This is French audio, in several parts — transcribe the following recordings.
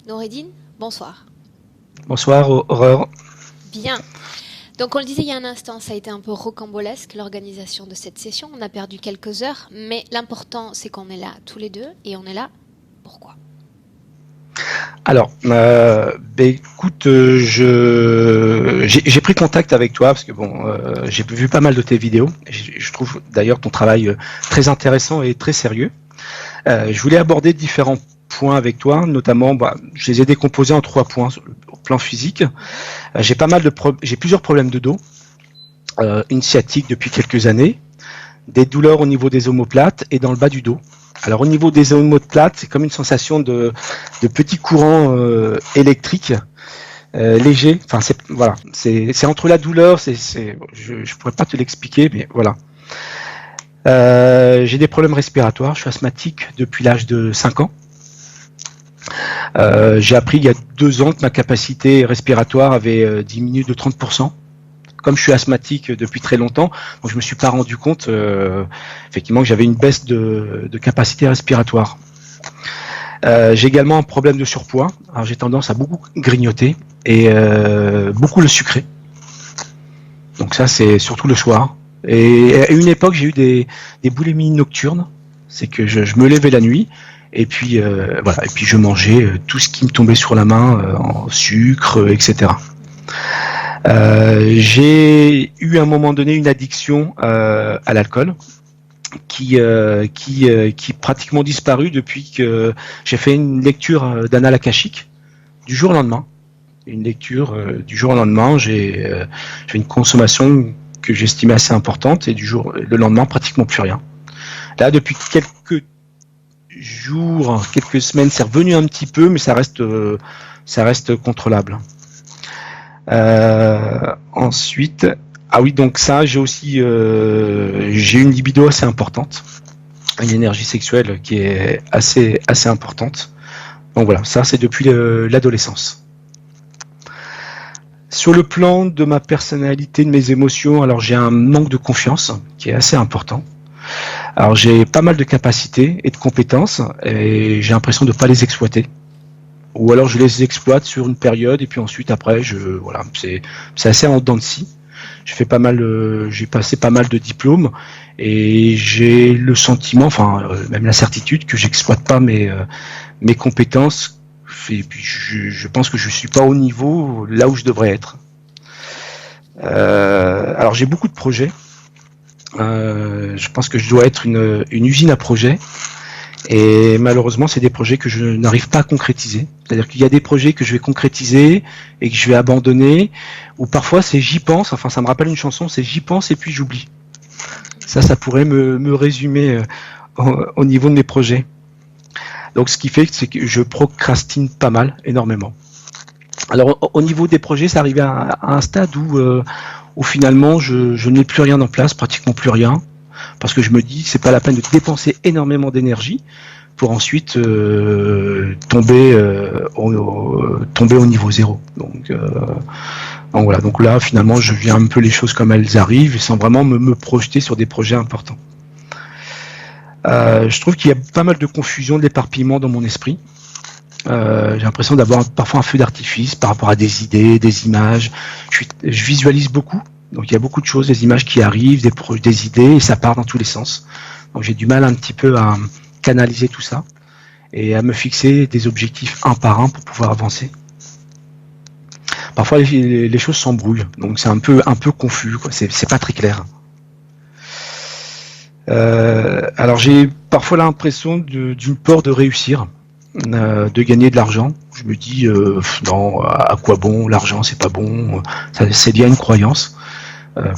Noureddine, bonsoir. Bonsoir, Aurore. Bien. Donc on le disait il y a un instant, ça a été un peu rocambolesque l'organisation de cette session. On a perdu quelques heures, mais l'important c'est qu'on est là tous les deux et on est là. Pourquoi? Alors, écoute, j'ai pris contact avec toi parce que bon, j'ai vu pas mal de tes vidéos. Je trouve d'ailleurs ton travail très intéressant et très sérieux. Je voulais aborder différents points avec toi, notamment, je les ai décomposés en 3 points au plan physique. J'ai plusieurs problèmes de dos, une sciatique depuis quelques années, des douleurs au niveau des omoplates et dans le bas du dos. Alors au niveau des omoplates, c'est comme une sensation de petits courants électriques légers. Enfin, c'est entre la douleur, je pourrais pas te l'expliquer, mais voilà. J'ai des problèmes respiratoires, je suis asthmatique depuis l'âge de 5 ans. J'ai appris il y a 2 ans que ma capacité respiratoire avait diminué de 30%. Comme je suis asthmatique depuis très longtemps, donc je me suis pas rendu compte effectivement que j'avais une baisse de capacité respiratoire. J'ai également un problème de surpoids. Alors j'ai tendance à beaucoup grignoter et beaucoup le sucré. Donc ça c'est surtout le soir. Et à une époque j'ai eu des boulimies nocturnes. C'est que je me levais la nuit et puis voilà, et puis je mangeais tout ce qui me tombait sur la main en sucre, etc. J'ai eu à un moment donné une addiction à l'alcool qui pratiquement disparu depuis que j'ai fait une lecture d'Annales akashiques du jour au lendemain. Une lecture du jour au lendemain, j'ai fait une consommation que j'estimais assez importante et le lendemain pratiquement plus rien. Là depuis quelques jours, quelques semaines, c'est revenu un petit peu, mais ça reste contrôlable. Ensuite, ah oui, donc ça, j'ai une libido assez importante, une énergie sexuelle qui est assez importante. Donc voilà, ça c'est depuis l'adolescence. Sur le plan de ma personnalité, de mes émotions, alors j'ai un manque de confiance qui est assez important. Alors j'ai pas mal de capacités et de compétences et j'ai l'impression de ne pas les exploiter. Ou alors je les exploite sur une période et puis ensuite après voilà, c'est assez en dents de scie. J'ai passé pas mal de diplômes et j'ai le sentiment, même la certitude que j'exploite pas mes compétences et puis je pense que je suis pas au niveau là où je devrais être. Alors j'ai beaucoup de projets. Je pense que je dois être une usine à projets. Et malheureusement, c'est des projets que je n'arrive pas à concrétiser. C'est-à-dire qu'il y a des projets que je vais concrétiser et que je vais abandonner, ou parfois c'est j'y pense, enfin ça me rappelle une chanson, c'est j'y pense et puis j'oublie. Ça pourrait me résumer au niveau de mes projets. Donc ce qui fait, c'est que je procrastine pas mal, énormément. Alors au niveau des projets, c'est arrivé à un stade où finalement je n'ai plus rien en place, pratiquement plus rien. Parce que je me dis c'est pas la peine de dépenser énormément d'énergie pour ensuite tomber au niveau zéro. Donc voilà, donc là finalement je viens un peu les choses comme elles arrivent sans vraiment me projeter sur des projets importants. Je trouve qu'il y a pas mal de confusion, d'éparpillement dans mon esprit. J'ai l'impression d'avoir parfois un feu d'artifice par rapport à des idées, des images. Je visualise beaucoup. Donc il y a beaucoup de choses, des images qui arrivent, des idées, et ça part dans tous les sens. Donc j'ai du mal un petit peu à canaliser tout ça et à me fixer des objectifs un par un pour pouvoir avancer. Parfois les choses s'embrouillent, donc c'est un peu confus, quoi. C'est pas très clair. Alors j'ai parfois l'impression d'une peur de réussir, de gagner de l'argent. Je me dis non, à quoi bon, l'argent c'est pas bon, c'est lié à une croyance.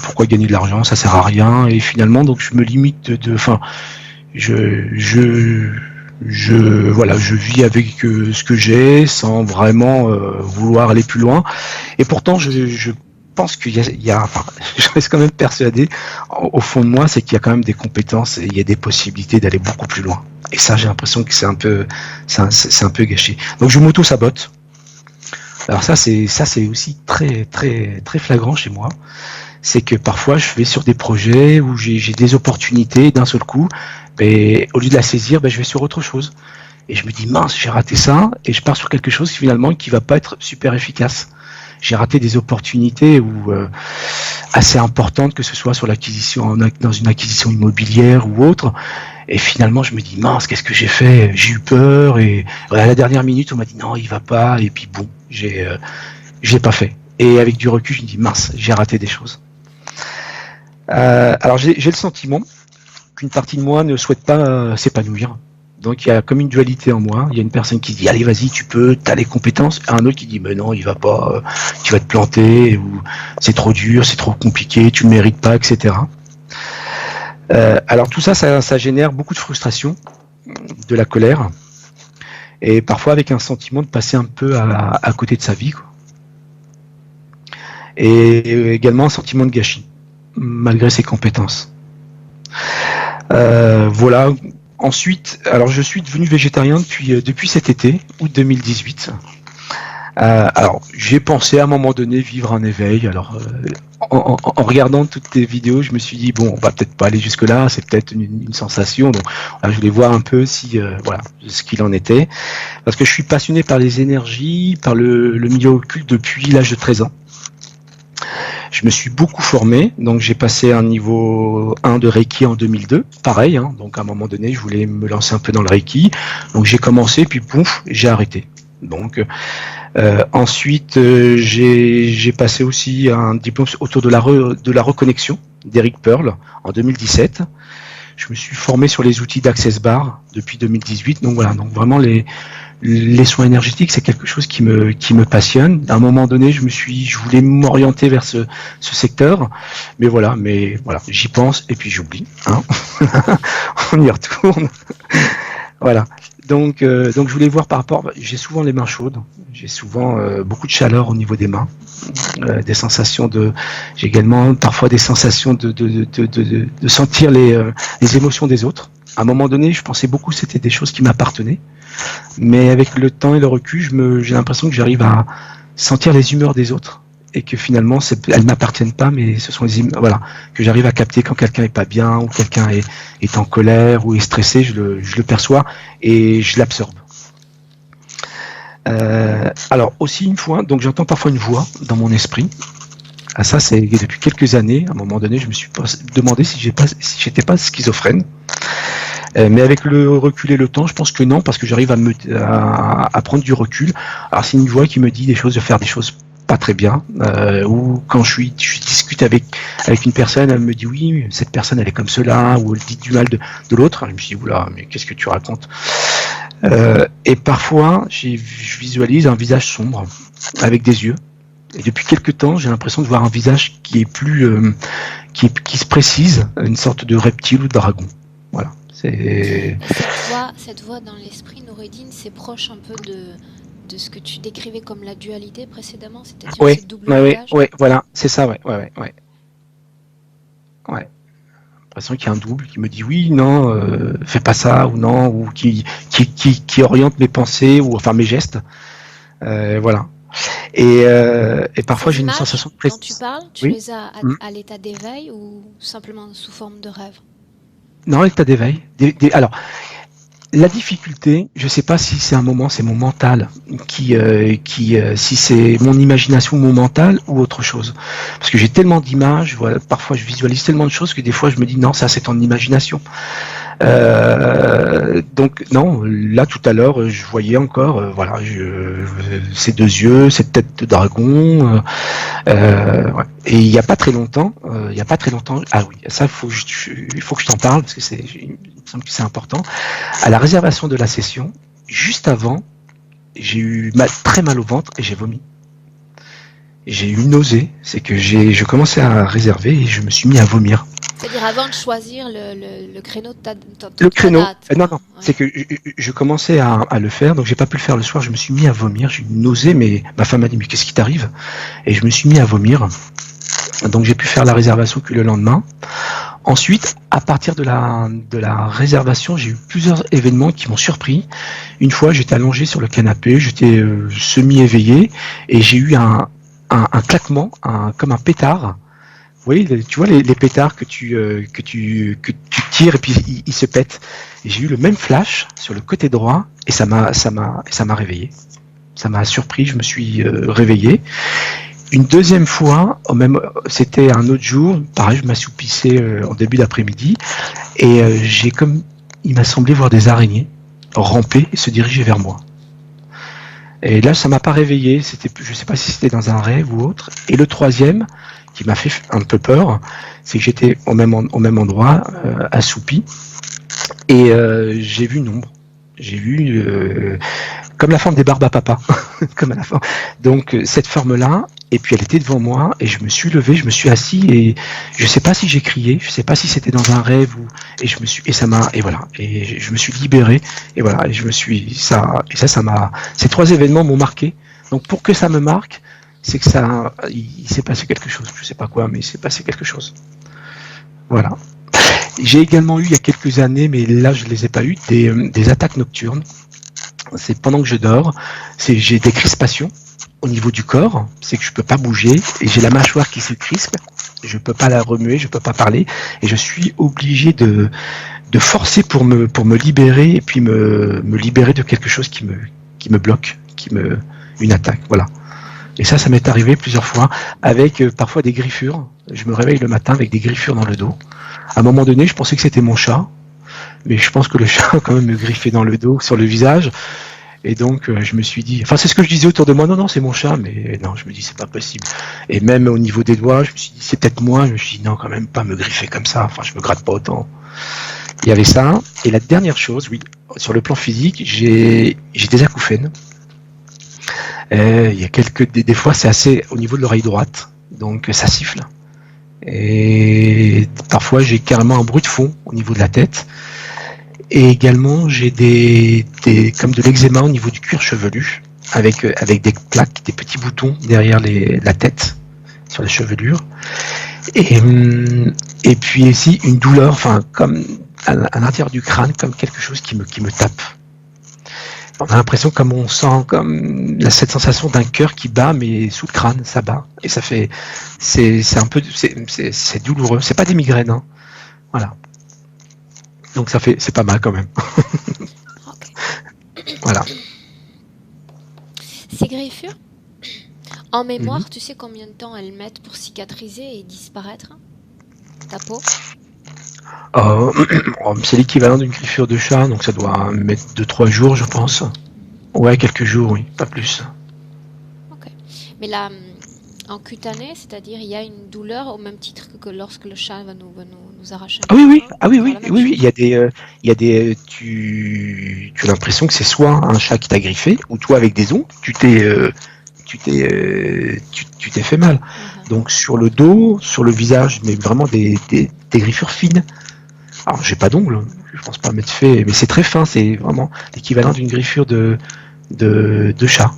Pourquoi gagner de l'argent, ça sert à rien, et finalement donc je me limite je vis avec ce que j'ai sans vraiment vouloir aller plus loin, et pourtant je pense qu'il y a je reste quand même persuadé au fond de moi, c'est qu'il y a quand même des compétences et il y a des possibilités d'aller beaucoup plus loin, et ça j'ai l'impression que c'est un peu gâché, donc je m'auto-sabote. Alors ça c'est aussi très très très flagrant chez moi. C'est que parfois je vais sur des projets où j'ai des opportunités d'un seul coup, mais au lieu de la saisir, je vais sur autre chose. et je me dis mince, j'ai raté ça, et je pars sur quelque chose finalement qui va pas être super efficace. J'ai raté des opportunités assez importantes, que ce soit sur l'acquisition, dans une acquisition immobilière ou autre. Et finalement, je me dis mince, qu'est-ce que j'ai fait? J'ai eu peur, et à la dernière minute, on m'a dit non, il va pas, et puis bon, j'ai pas fait. Et avec du recul, je me dis mince, j'ai raté des choses. Alors j'ai le sentiment qu'une partie de moi ne souhaite pas s'épanouir. Donc il y a comme une dualité en moi. Il y a une personne qui dit allez vas-y tu peux, t'as les compétences, et un autre qui dit mais non il va pas, tu vas te planter, ou c'est trop dur, c'est trop compliqué, tu le mérites pas, etc. Alors tout ça, ça génère beaucoup de frustration, de la colère, et parfois avec un sentiment de passer un peu à côté de sa vie, quoi. Et également un sentiment de gâchis, malgré ses compétences. Voilà. Ensuite, alors je suis devenu végétarien depuis cet été, août 2018. Alors j'ai pensé à un moment donné vivre un éveil. Alors en regardant toutes tes vidéos, je me suis dit bon, on va peut-être pas aller jusque là, c'est peut-être une sensation. Donc là, je voulais voir un peu si voilà ce qu'il en était, parce que je suis passionné par les énergies, par le milieu occulte depuis l'âge de 13 ans. Je me suis beaucoup formé, donc j'ai passé un niveau 1 de Reiki en 2002, pareil, hein, donc à un moment donné je voulais me lancer un peu dans le Reiki, donc j'ai commencé puis pouf, j'ai arrêté. Donc ensuite j'ai passé aussi un diplôme autour de la reconnexion d'Eric Pearl en 2017. Je me suis formé sur les outils d'Access Bar depuis 2018, donc voilà, donc vraiment les soins énergétiques, c'est quelque chose qui me passionne. À un moment donné, je voulais m'orienter vers ce secteur, mais voilà, j'y pense et puis j'oublie, hein. On y retourne. Voilà. Donc je voulais voir par rapport. J'ai souvent les mains chaudes, j'ai souvent beaucoup de chaleur au niveau des mains, des sensations j'ai également parfois des sensations de sentir les émotions des autres. À un moment donné, je pensais beaucoup que c'était des choses qui m'appartenaient, mais avec le temps et le recul, j'ai l'impression que j'arrive à sentir les humeurs des autres et que finalement, elles m'appartiennent pas, mais ce sont voilà, que j'arrive à capter quand quelqu'un est pas bien ou quelqu'un est en colère ou est stressé, je le perçois et je l'absorbe. Alors aussi une fois, donc j'entends parfois une voix dans mon esprit. Ah, ça, c'est depuis quelques années. À un moment donné, je me suis demandé si j'étais pas schizophrène. Mais avec le recul et le temps, je pense que non, parce que j'arrive à prendre du recul. Alors c'est une voix qui me dit de faire des choses pas très bien, ou quand je discute avec une personne, elle me dit oui, cette personne elle est comme cela, ou elle dit du mal de l'autre. Je me dis oula, mais qu'est-ce que tu racontes? Et parfois, je visualise un visage sombre avec des yeux. Et depuis quelques temps, j'ai l'impression de voir un visage qui est plus, qui se précise, une sorte de reptile ou de dragon. Voilà. Cette voix dans l'esprit, Noureddine, c'est proche un peu de ce que tu décrivais comme la dualité précédemment, c'est-à-dire ce double langage. Oui, voilà, c'est ça, ouais. L'impression qu'il y a un double qui me dit oui, non, fais pas ça, ou non, ou qui oriente mes pensées, ou enfin mes gestes. Voilà. Et parfois j'ai une sensation de pression. Dont tu parles, tu les as à l'état d'éveil ou simplement sous forme de rêve? Non, l'état d'éveil. Alors, la difficulté, je ne sais pas si c'est c'est mon mental si c'est mon imagination, mon mental ou autre chose. Parce que j'ai tellement d'images, voilà, parfois je visualise tellement de choses que des fois je me dis non, ça c'est ton imagination. Donc non, là tout à l'heure je voyais encore, voilà, ces deux yeux, cette tête de dragon, ouais. Et il n'y a pas très longtemps, ah oui, ça il faut que je t'en parle parce que il me semble que c'est important. À la réservation de la session, juste avant, j'ai eu très mal au ventre et j'ai vomi. J'ai eu une nausée, c'est que je commençais à réserver et je me suis mis à vomir. C'est-à-dire avant de choisir le créneau de ta date. Non, ouais. C'est que je commençais à le faire, donc j'ai pas pu le faire le soir, je me suis mis à vomir, j'ai eu une nausée, mais ma femme m'a dit mais qu'est-ce qui t'arrive? Et je me suis mis à vomir, donc j'ai pu faire la réservation que le lendemain. Ensuite, à partir de la réservation, j'ai eu plusieurs événements qui m'ont surpris. Une fois, j'étais allongé sur le canapé, j'étais semi-éveillé, et j'ai eu un claquement, comme un pétard. Oui, tu vois les pétards que tu tires et puis ils se pètent. Et j'ai eu le même flash sur le côté droit et ça m'a réveillé. Ça m'a surpris, je me suis réveillé. Une deuxième fois, c'était un autre jour, pareil, je m'assoupissais en début d'après-midi, et il m'a semblé voir des araignées ramper et se diriger vers moi. Et là, ça m'a pas réveillé, je sais pas si c'était dans un rêve ou autre. Et le troisième, qui m'a fait un peu peur, c'est que j'étais au même endroit, assoupi, et j'ai vu une ombre. J'ai vu comme la forme des barbes à papa, comme à la fin. Donc cette forme-là, et puis elle était devant moi, et je me suis levé, je me suis assis, et je sais pas si j'ai crié, je sais pas si c'était dans un rêve et je me suis libéré, et voilà, et ça m'a, ces trois événements m'ont marqué. Donc pour que ça me marque, c'est que il s'est passé quelque chose, je sais pas quoi, mais il s'est passé quelque chose. Voilà. J'ai également eu il y a quelques années, mais là je les ai pas eu, des attaques nocturnes. C'est pendant que je dors, j'ai des crispations au niveau du corps, c'est que je peux pas bouger et j'ai la mâchoire qui se crispe, je peux pas la remuer, je peux pas parler et je suis obligé de forcer pour me libérer et puis me libérer de quelque chose qui me bloque, une attaque, voilà. Et ça m'est arrivé plusieurs fois avec parfois des griffures. Je me réveille le matin avec des griffures dans le dos. À un moment donné, je pensais que c'était mon chat, mais je pense que le chat a quand même me griffé dans le dos, sur le visage. Et donc, je me suis dit, enfin, c'est ce que je disais autour de moi, non, c'est mon chat, mais non, je me dis, c'est pas possible. Et même au niveau des doigts, je me suis dit, c'est peut-être moi, je me suis dit, non, quand même pas me griffer comme ça, enfin, je me gratte pas autant. Il y avait ça. Et la dernière chose, oui, sur le plan physique, j'ai des acouphènes. Il y a des fois, c'est assez au niveau de l'oreille droite, donc ça siffle. Et parfois, j'ai carrément un bruit de fond au niveau de la tête. Et également, j'ai comme de l'eczéma au niveau du cuir chevelu, avec des plaques, des petits boutons derrière la tête, sur les chevelures. Et puis aussi une douleur, enfin, comme à l'intérieur du crâne, comme quelque chose qui me tape. On a l'impression comme on sent comme cette sensation d'un cœur qui bat, mais sous le crâne, ça bat. Et ça fait, c'est un peu, c'est douloureux. C'est pas des migraines, hein. Voilà. Donc c'est pas mal quand même. Okay. Voilà. Ces griffures, en mémoire, tu sais combien de temps elles mettent pour cicatriser et disparaître, ta peau? C'est l'équivalent d'une griffure de chat, donc ça doit mettre 2-3 jours, je pense. Ouais, quelques jours, oui, pas plus. Ok. Mais là, en cutané, c'est-à-dire il y a une douleur au même titre que lorsque le chat va nous arracher un Ah oui, morceau. oui, il y a tu as l'impression que c'est soit un chat qui t'a griffé, ou toi avec des ongles, tu t'es fait mal. Donc sur le dos, sur le visage, mais vraiment des griffures fines. Alors j'ai pas d'ongles, je pense pas m'être fait, mais c'est très fin, c'est vraiment l'équivalent d'une griffure de chat.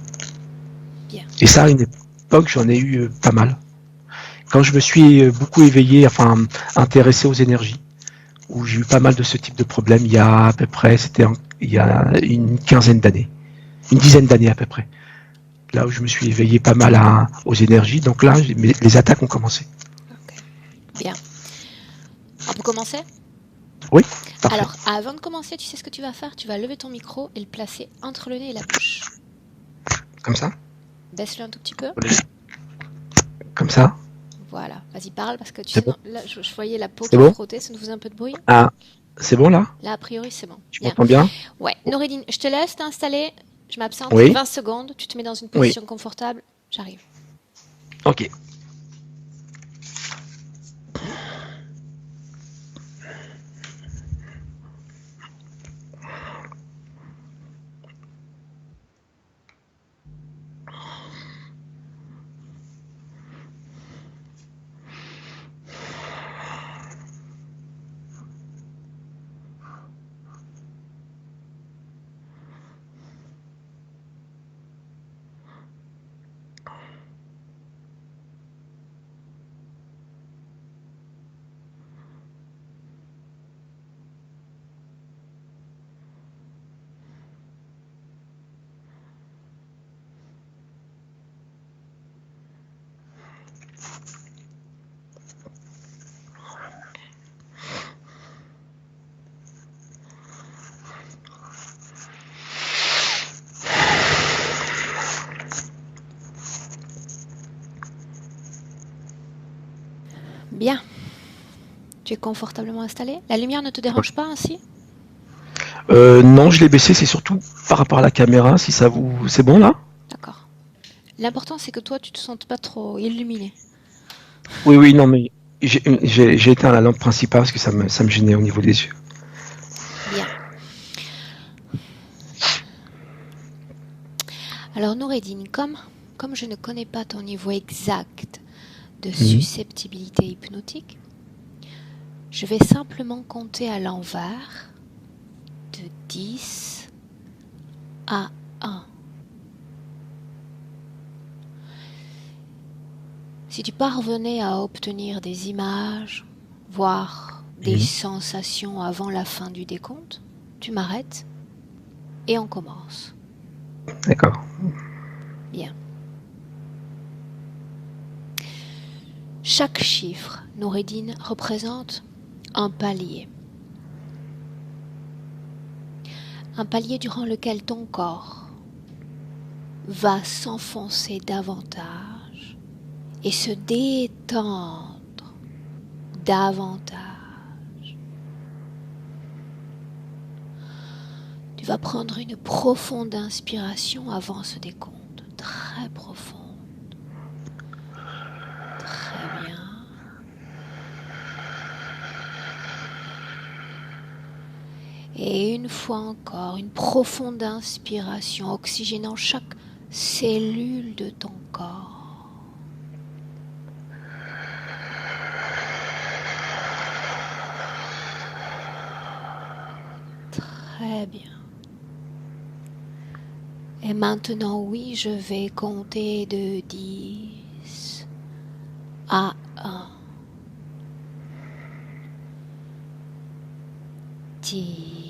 Bien. Et ça, à une époque, j'en ai eu pas mal. Quand je me suis beaucoup éveillé, enfin intéressé aux énergies, où j'ai eu pas mal de ce type de problème, il y a à peu près, il y a une quinzaine d'années, une dizaine d'années à peu près. Là où je me suis éveillé pas mal aux énergies, donc là, les attaques ont commencé. Ok. Bien. On peut commencer? Oui, parfait. Alors, avant de commencer, tu sais ce que tu vas faire? Tu vas lever ton micro et le placer entre le nez et la bouche. Comme ça? Baisse-le un tout petit peu. Comme ça? Voilà. Vas-y, parle parce que tu C'est sais, bon? là, je voyais la peau C'est qui bon? frottait, ça nous faisait un peu de bruit. Ah, c'est bon là? Là, a priori, c'est bon. Tu Bien. m'entends bien? Ouais. Noureddine, je te laisse t'installer. Je m'absente Oui. 20 secondes. Tu te mets dans une Oui. position confortable. J'arrive. Ok. Bien. Tu es confortablement installé? La lumière ne te dérange pas ainsi? Non, je l'ai baissé, c'est surtout par rapport à la caméra, si ça vous... C'est bon là? D'accord. L'important, c'est que toi, tu te sentes pas trop illuminé. Oui, oui, non, mais j'ai éteint la lampe principale parce que ça me gênait au niveau des yeux. Bien. Alors, Noureddin, comme je ne connais pas ton niveau exact de Mhm. susceptibilité hypnotique, je vais simplement compter à l'envers de 10 à 1. Si tu parvenais à obtenir des images, voire des Mhm. sensations avant la fin du décompte, tu m'arrêtes et on commence. D'accord. Bien. Chaque chiffre, Noureddin, représente un palier. Un palier durant lequel ton corps va s'enfoncer davantage et se détendre davantage. Tu vas prendre une profonde inspiration avant ce décompte, très profonde. Très bien. Et une fois encore, une profonde inspiration oxygénant chaque cellule de ton corps. Très bien. Et maintenant, oui, je vais compter de 10 à 1. 10. 8.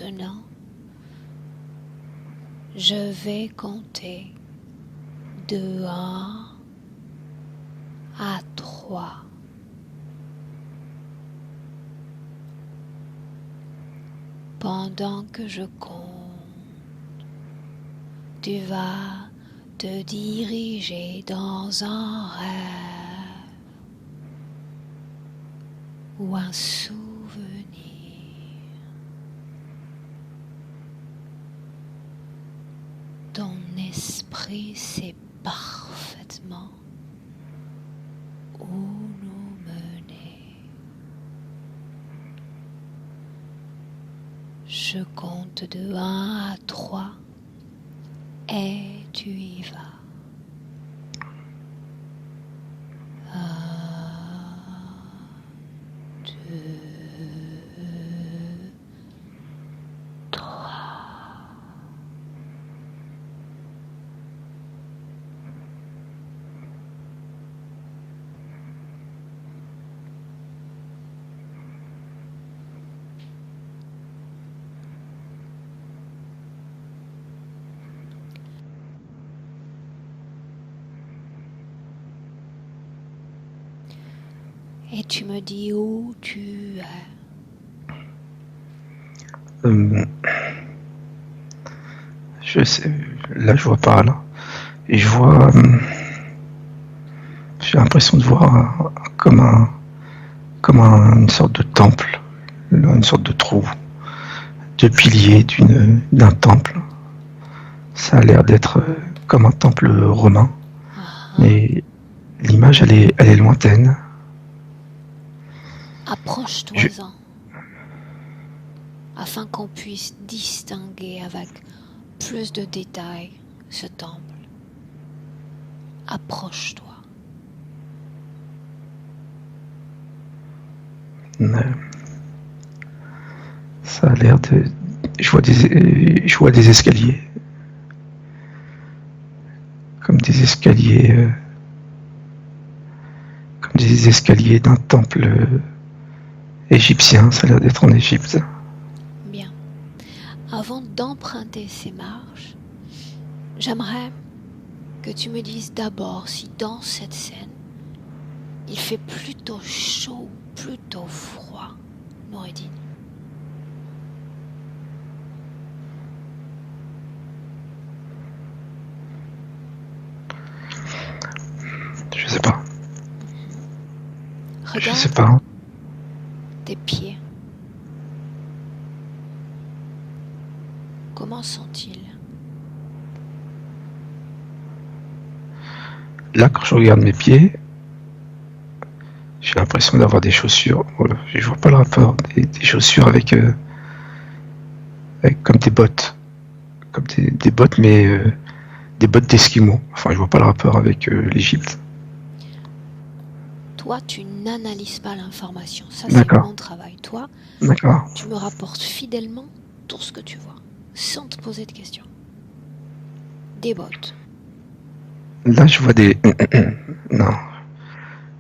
Maintenant, je vais compter de 1 à 3. Pendant que je compte, tu vas te diriger dans un rêve ou un souvenir. Ton esprit sait parfaitement où nous mener. Je compte de 1 à 3 et tu y vas. 1, 2, 3. Et tu me dis où tu es. Je sais, là je vois pas là. Et je vois, j'ai l'impression de voir une sorte de temple, une sorte de trou, de piliers d'un temple. Ça a l'air d'être comme un temple romain, mais l'image elle est lointaine. Approche-toi-en, afin qu'on puisse distinguer avec plus de détails ce temple. Approche-toi. Ça a l'air de... Je vois des escaliers. Comme des escaliers d'un temple égyptien. Ça a l'air d'être en Égypte. Bien. Avant d'emprunter ces marches, j'aimerais que tu me dises d'abord si dans cette scène, il fait plutôt chaud ou plutôt froid, Noureddin. Je sais pas. Regarde Je sais pas. tes pieds. Comment sont-ils? Là, quand je regarde mes pieds, j'ai l'impression d'avoir des chaussures. Voilà, je vois pas le rapport. Des chaussures avec comme des bottes. Comme des bottes, mais des bottes d'esquimaux. Enfin, je vois pas le rapport avec l'Égypte. Toi, tu n'analyses pas l'information. Ça, c'est D'accord. mon travail. Toi, D'accord. tu me rapportes fidèlement tout ce que tu vois, sans te poser de questions. Des bottes. Là, je vois des... Non.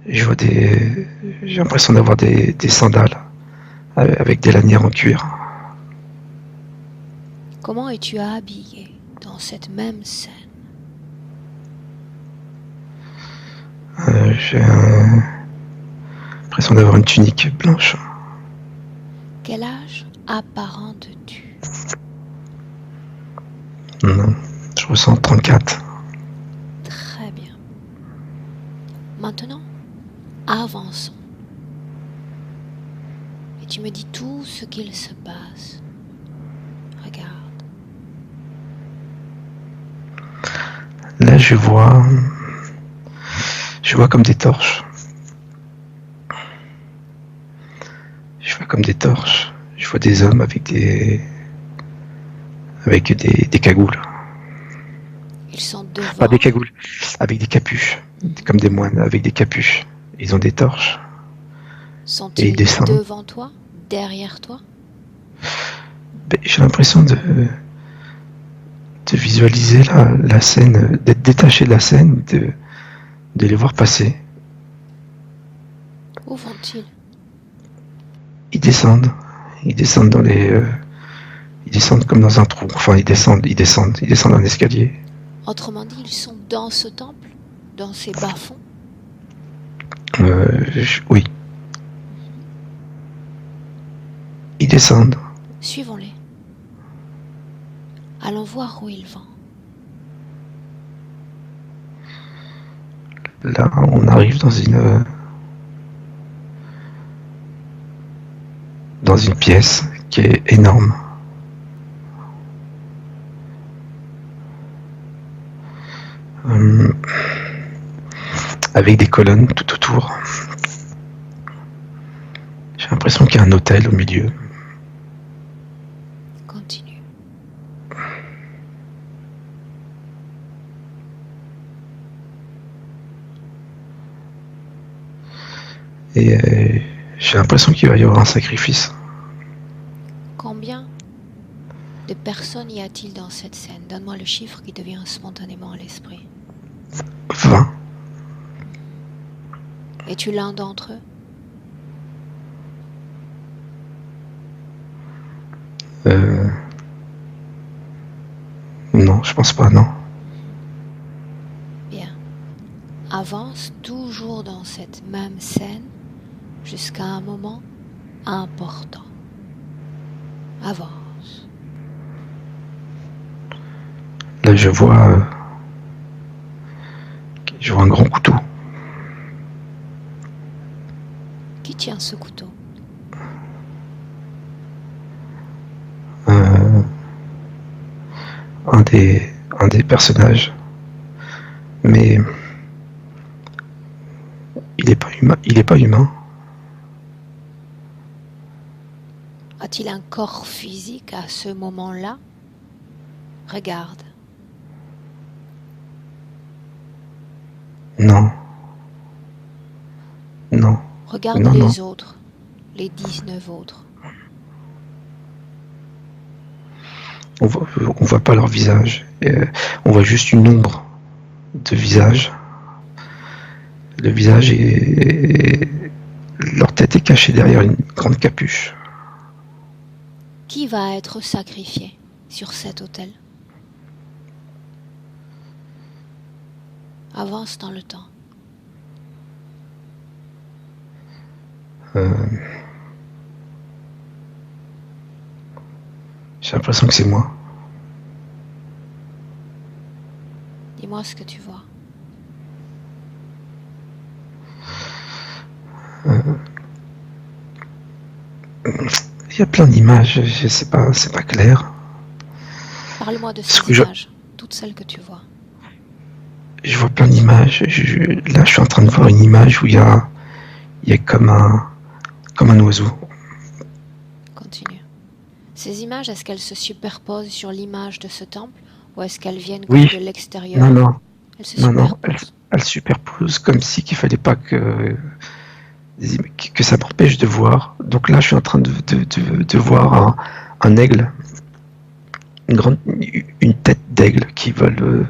Je vois des... J'ai l'impression d'avoir des sandales avec des lanières en cuir. Comment es-tu habillé dans cette même scène? J'ai l'impression d'avoir une tunique blanche. Quel âge apparentes-tu? Non. Je ressens 34. Très bien. Maintenant, avançons. Et tu me dis tout ce qu'il se passe. Regarde. Là, je vois comme des torches. Je vois comme des torches. Je vois des hommes avec des cagoules. Ils sont devant. Pas des cagoules, avec des capuches. Comme des moines avec des capuches. Ils ont des torches. Sont-ils Et ils descendent. devant toi? Derrière toi? J'ai l'impression de visualiser la scène, d'être détaché de la scène, de les voir passer. Où vont-ils? Ils descendent dans Ils descendent comme dans un trou. Enfin, ils descendent un escalier. Autrement dit, ils sont dans ce temple, dans ces bas-fonds. Oui, ils descendent. Suivons-les. Allons voir où ils vont. Là, on arrive dans une pièce qui est énorme. Avec des colonnes tout autour. J'ai l'impression qu'il y a un hôtel au milieu. Continue. Et j'ai l'impression qu'il va y avoir un sacrifice. Combien de personnes y a-t-il dans cette scène? Donne-moi le chiffre qui te vient spontanément à l'esprit. 20. Es-tu l'un d'entre eux? Non, je pense pas, non. Bien. Avance toujours dans cette même scène jusqu'à un moment important. Avance. Là, je vois un grand couteau. Qui tient ce couteau? Un des personnages. Mais il est pas humain. Il est pas humain. A-t-il un corps physique à ce moment-là? Regarde. Non. Non. Regarde Non, non. les autres, les 19 autres. On voit pas leur visage. On voit juste une ombre de visage. Le visage est... Leur tête est cachée derrière une grande capuche. Qui va être sacrifié sur cet autel? Avance dans le temps. J'ai l'impression que c'est moi. Dis-moi ce que tu vois. Il y a plein d'images, je sais pas, c'est pas clair. Parle-moi de ces images, toutes celles que tu vois. Je vois plein d'images. Là, je suis en train de voir une image où il y a comme un oiseau. Continue. Ces images, est-ce qu'elles se superposent sur l'image de ce temple ou est-ce qu'elles viennent Oui. comme de l'extérieur? Non, non. Elles se Non, non, superposent. elles superposent comme si qu'il fallait pas que ça m'empêche de voir. Donc là, je suis en train de voir un aigle, une tête d'aigle qui vole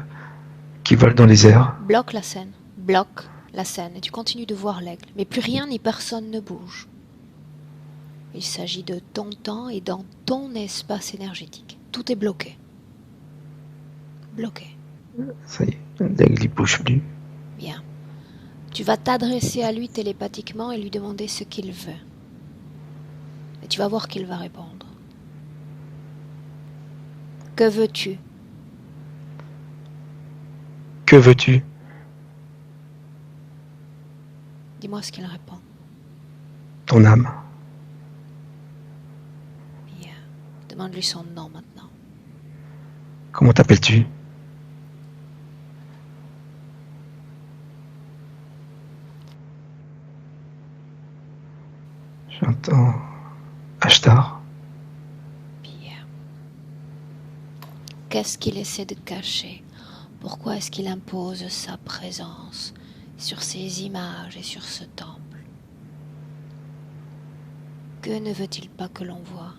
dans les airs. Bloque la scène. Bloque la scène et tu continues de voir l'aigle. Mais plus rien ni personne ne bouge. Il s'agit de ton temps et dans ton espace énergétique. Tout est bloqué. Bloqué. Ça y est, l'aigle il bouge plus. Bien. Tu vas t'adresser à lui télépathiquement et lui demander ce qu'il veut. Et tu vas voir qu'il va répondre. Que veux-tu? Que veux-tu? Dis-moi ce qu'il répond. Ton âme. Bien. Demande-lui son nom maintenant. Comment t'appelles-tu? J'entends Ashtar. Bien. Qu'est-ce qu'il essaie de cacher? Pourquoi est-ce qu'il impose sa présence sur ces images et sur ce temple? Que ne veut-il pas que l'on voie?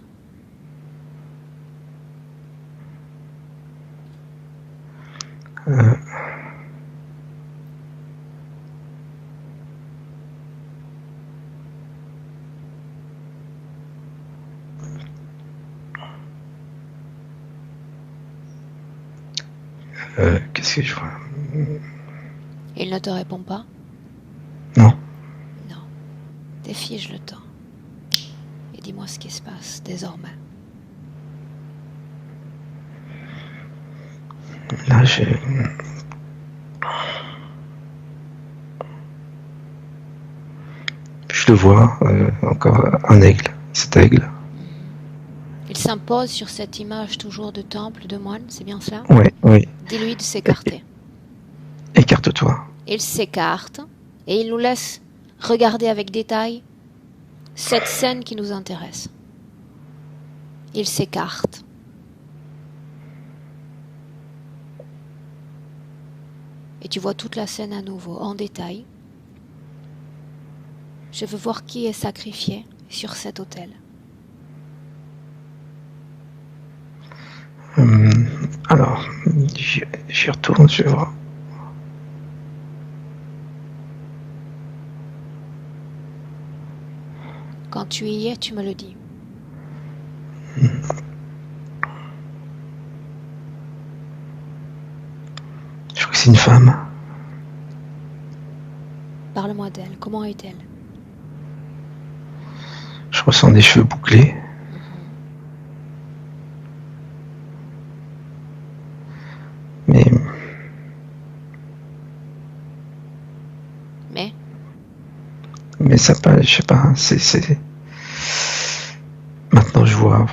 Qu'est-ce que je vois? Il ne te répond pas? Non. Non. Défige le temps. Et dis-moi ce qui se passe désormais. Là, je le vois, encore un aigle. Cet aigle. Il s'impose sur cette image toujours de temple, de moine, c'est bien cela? Ouais, oui. Dis-lui de s'écarter. Écarte-toi. Il s'écarte et il nous laisse regarder avec détail cette scène qui nous intéresse. Il s'écarte. Et tu vois toute la scène à nouveau, en détail. Je veux voir qui est sacrifié sur cet autel. Alors, j'y retourne, je vais voir. Quand tu y es, tu me le dis. Je crois que c'est une femme. Parle-moi d'elle. Comment est-elle? Je ressens des cheveux bouclés. Mais ça pas, je sais pas, c'est... Maintenant je vois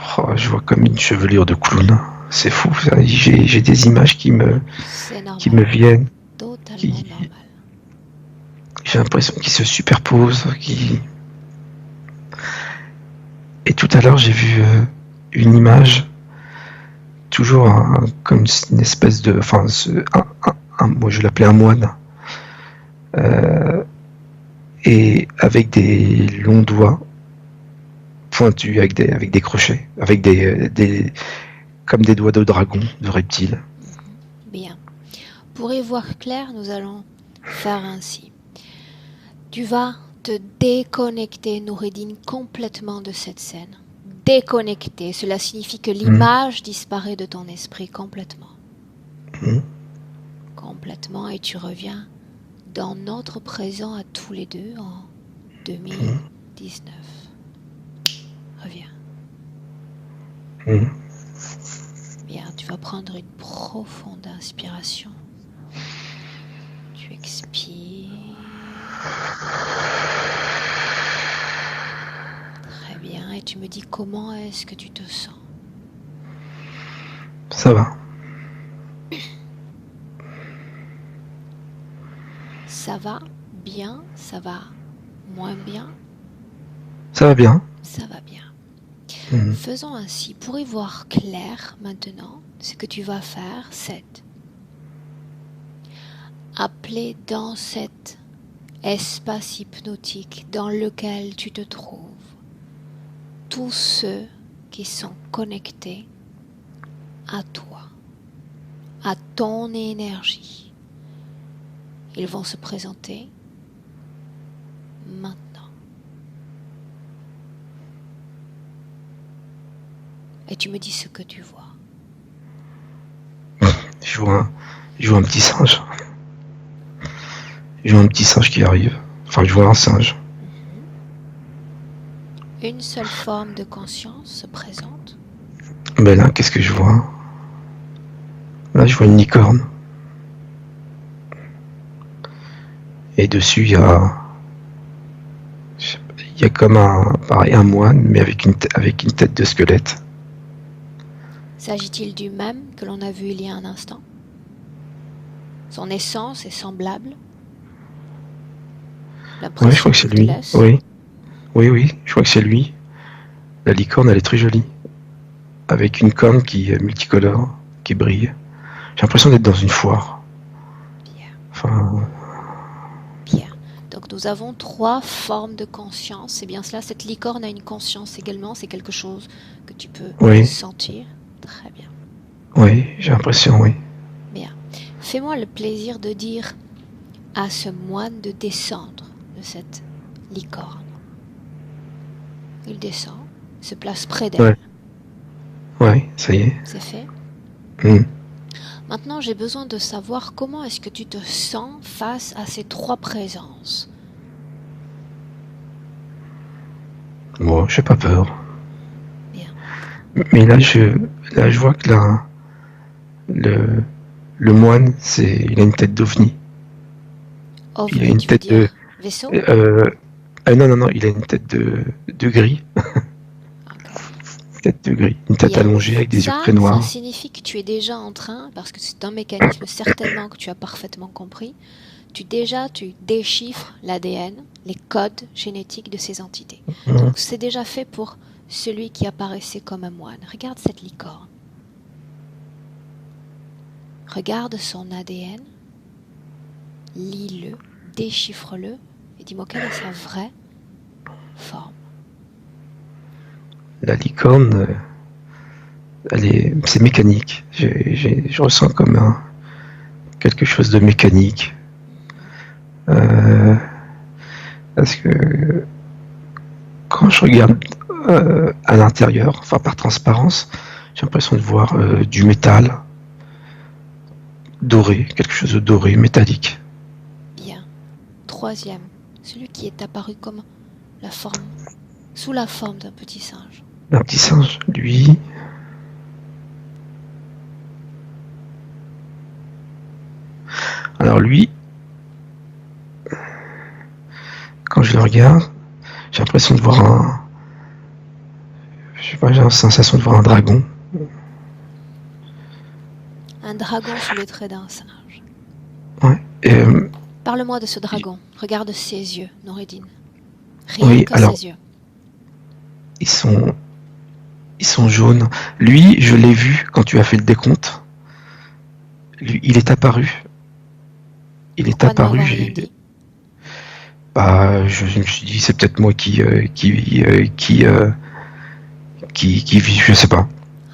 comme une chevelure de clown. C'est fou, ça. J'ai des images qui me viennent. Totalement normal. J'ai l'impression qu'ils se superposent, Et tout à l'heure j'ai vu une image, toujours comme une espèce de... Enfin, moi je l'appelais un moine. Et avec des longs doigts pointus, avec des crochets, avec comme des doigts de dragon, de reptile. Bien. Pour y voir clair, nous allons faire ainsi. Tu vas te déconnecter, Noureddin, complètement de cette scène. Déconnecter, cela signifie que l'image disparaît de ton esprit complètement. Complètement, et tu reviens dans notre présent à tous les deux en 2019. Reviens. Bien, tu vas prendre une profonde inspiration. Tu expires. Très bien, et tu me dis comment est-ce que tu te sens? Ça va. Ça va bien? Ça va moins bien? Ça va bien. Ça va bien. Faisons ainsi. Pour y voir clair maintenant, ce que tu vas faire, c'est appeler dans cet espace hypnotique dans lequel tu te trouves tous ceux qui sont connectés à toi, à ton énergie. Ils vont se présenter maintenant. Et tu me dis ce que tu vois. Je vois un petit singe. Je vois un petit singe qui arrive. Enfin, je vois un singe. Une seule forme de conscience se présente. Ben là, qu'est-ce que je vois? Là, je vois une licorne. Et dessus, il y a comme un moine, mais avec une tête de squelette. S'agit-il du même que l'on a vu il y a un instant? Son essence est semblable? Oui, je crois que c'est lui. Oui, je crois que c'est lui. La licorne, elle est très jolie. Avec une corne qui est multicolore, qui brille. J'ai l'impression d'être dans une foire. Bien. Bien. Donc nous avons 3 formes de conscience. C'est bien cela. Cette licorne a une conscience également. C'est quelque chose que tu peux sentir. Très bien. Oui, j'ai l'impression, oui. Bien. Fais-moi le plaisir de dire à ce moine de descendre de cette licorne. Il descend, se place près d'elle. Ouais, ça y est. C'est fait. Maintenant, j'ai besoin de savoir comment est-ce que tu te sens face à ces 3 présences. Moi, j'ai pas peur. Bien. Mais là, je vois que le moine, il a une tête d'ovni. Il a OVNI, une tu veux tête de, dire vaisseau? non, il a une tête de gris. Ok. Tête de gris. Une tête Bien. allongée avec des yeux très Ça noirs. signifie que tu es déjà en train, parce que c'est un mécanisme certainement que tu as parfaitement compris, tu déchiffres l'ADN, les codes génétiques de ces entités. Donc c'est déjà fait pour celui qui apparaissait comme un moine. Regarde cette licorne. Regarde son ADN, lis-le, déchiffre-le et dis-moi quelle est sa vraie forme. La licorne, c'est mécanique. Je ressens comme quelque chose de mécanique. Parce que quand je regarde à l'intérieur, enfin par transparence, j'ai l'impression de voir du métal doré, quelque chose de doré, métallique. Bien. Troisième, celui qui est apparu comme sous la forme d'un petit singe. Un petit singe, lui. Alors lui, quand je le regarde, j'ai l'impression de voir je sais pas, j'ai la sensation de voir un dragon. Un dragon sous les traits d'un singe. Ouais. Parle-moi de ce dragon. Regarde ses yeux, Noureddin. Rien oui, que alors, ses yeux. ils sont jaunes. Lui, je l'ai vu quand tu as fait le décompte. Lui, il est apparu. Pourquoi ne m'avoir rien dit? Je me suis dit, c'est peut-être moi qui je sais pas.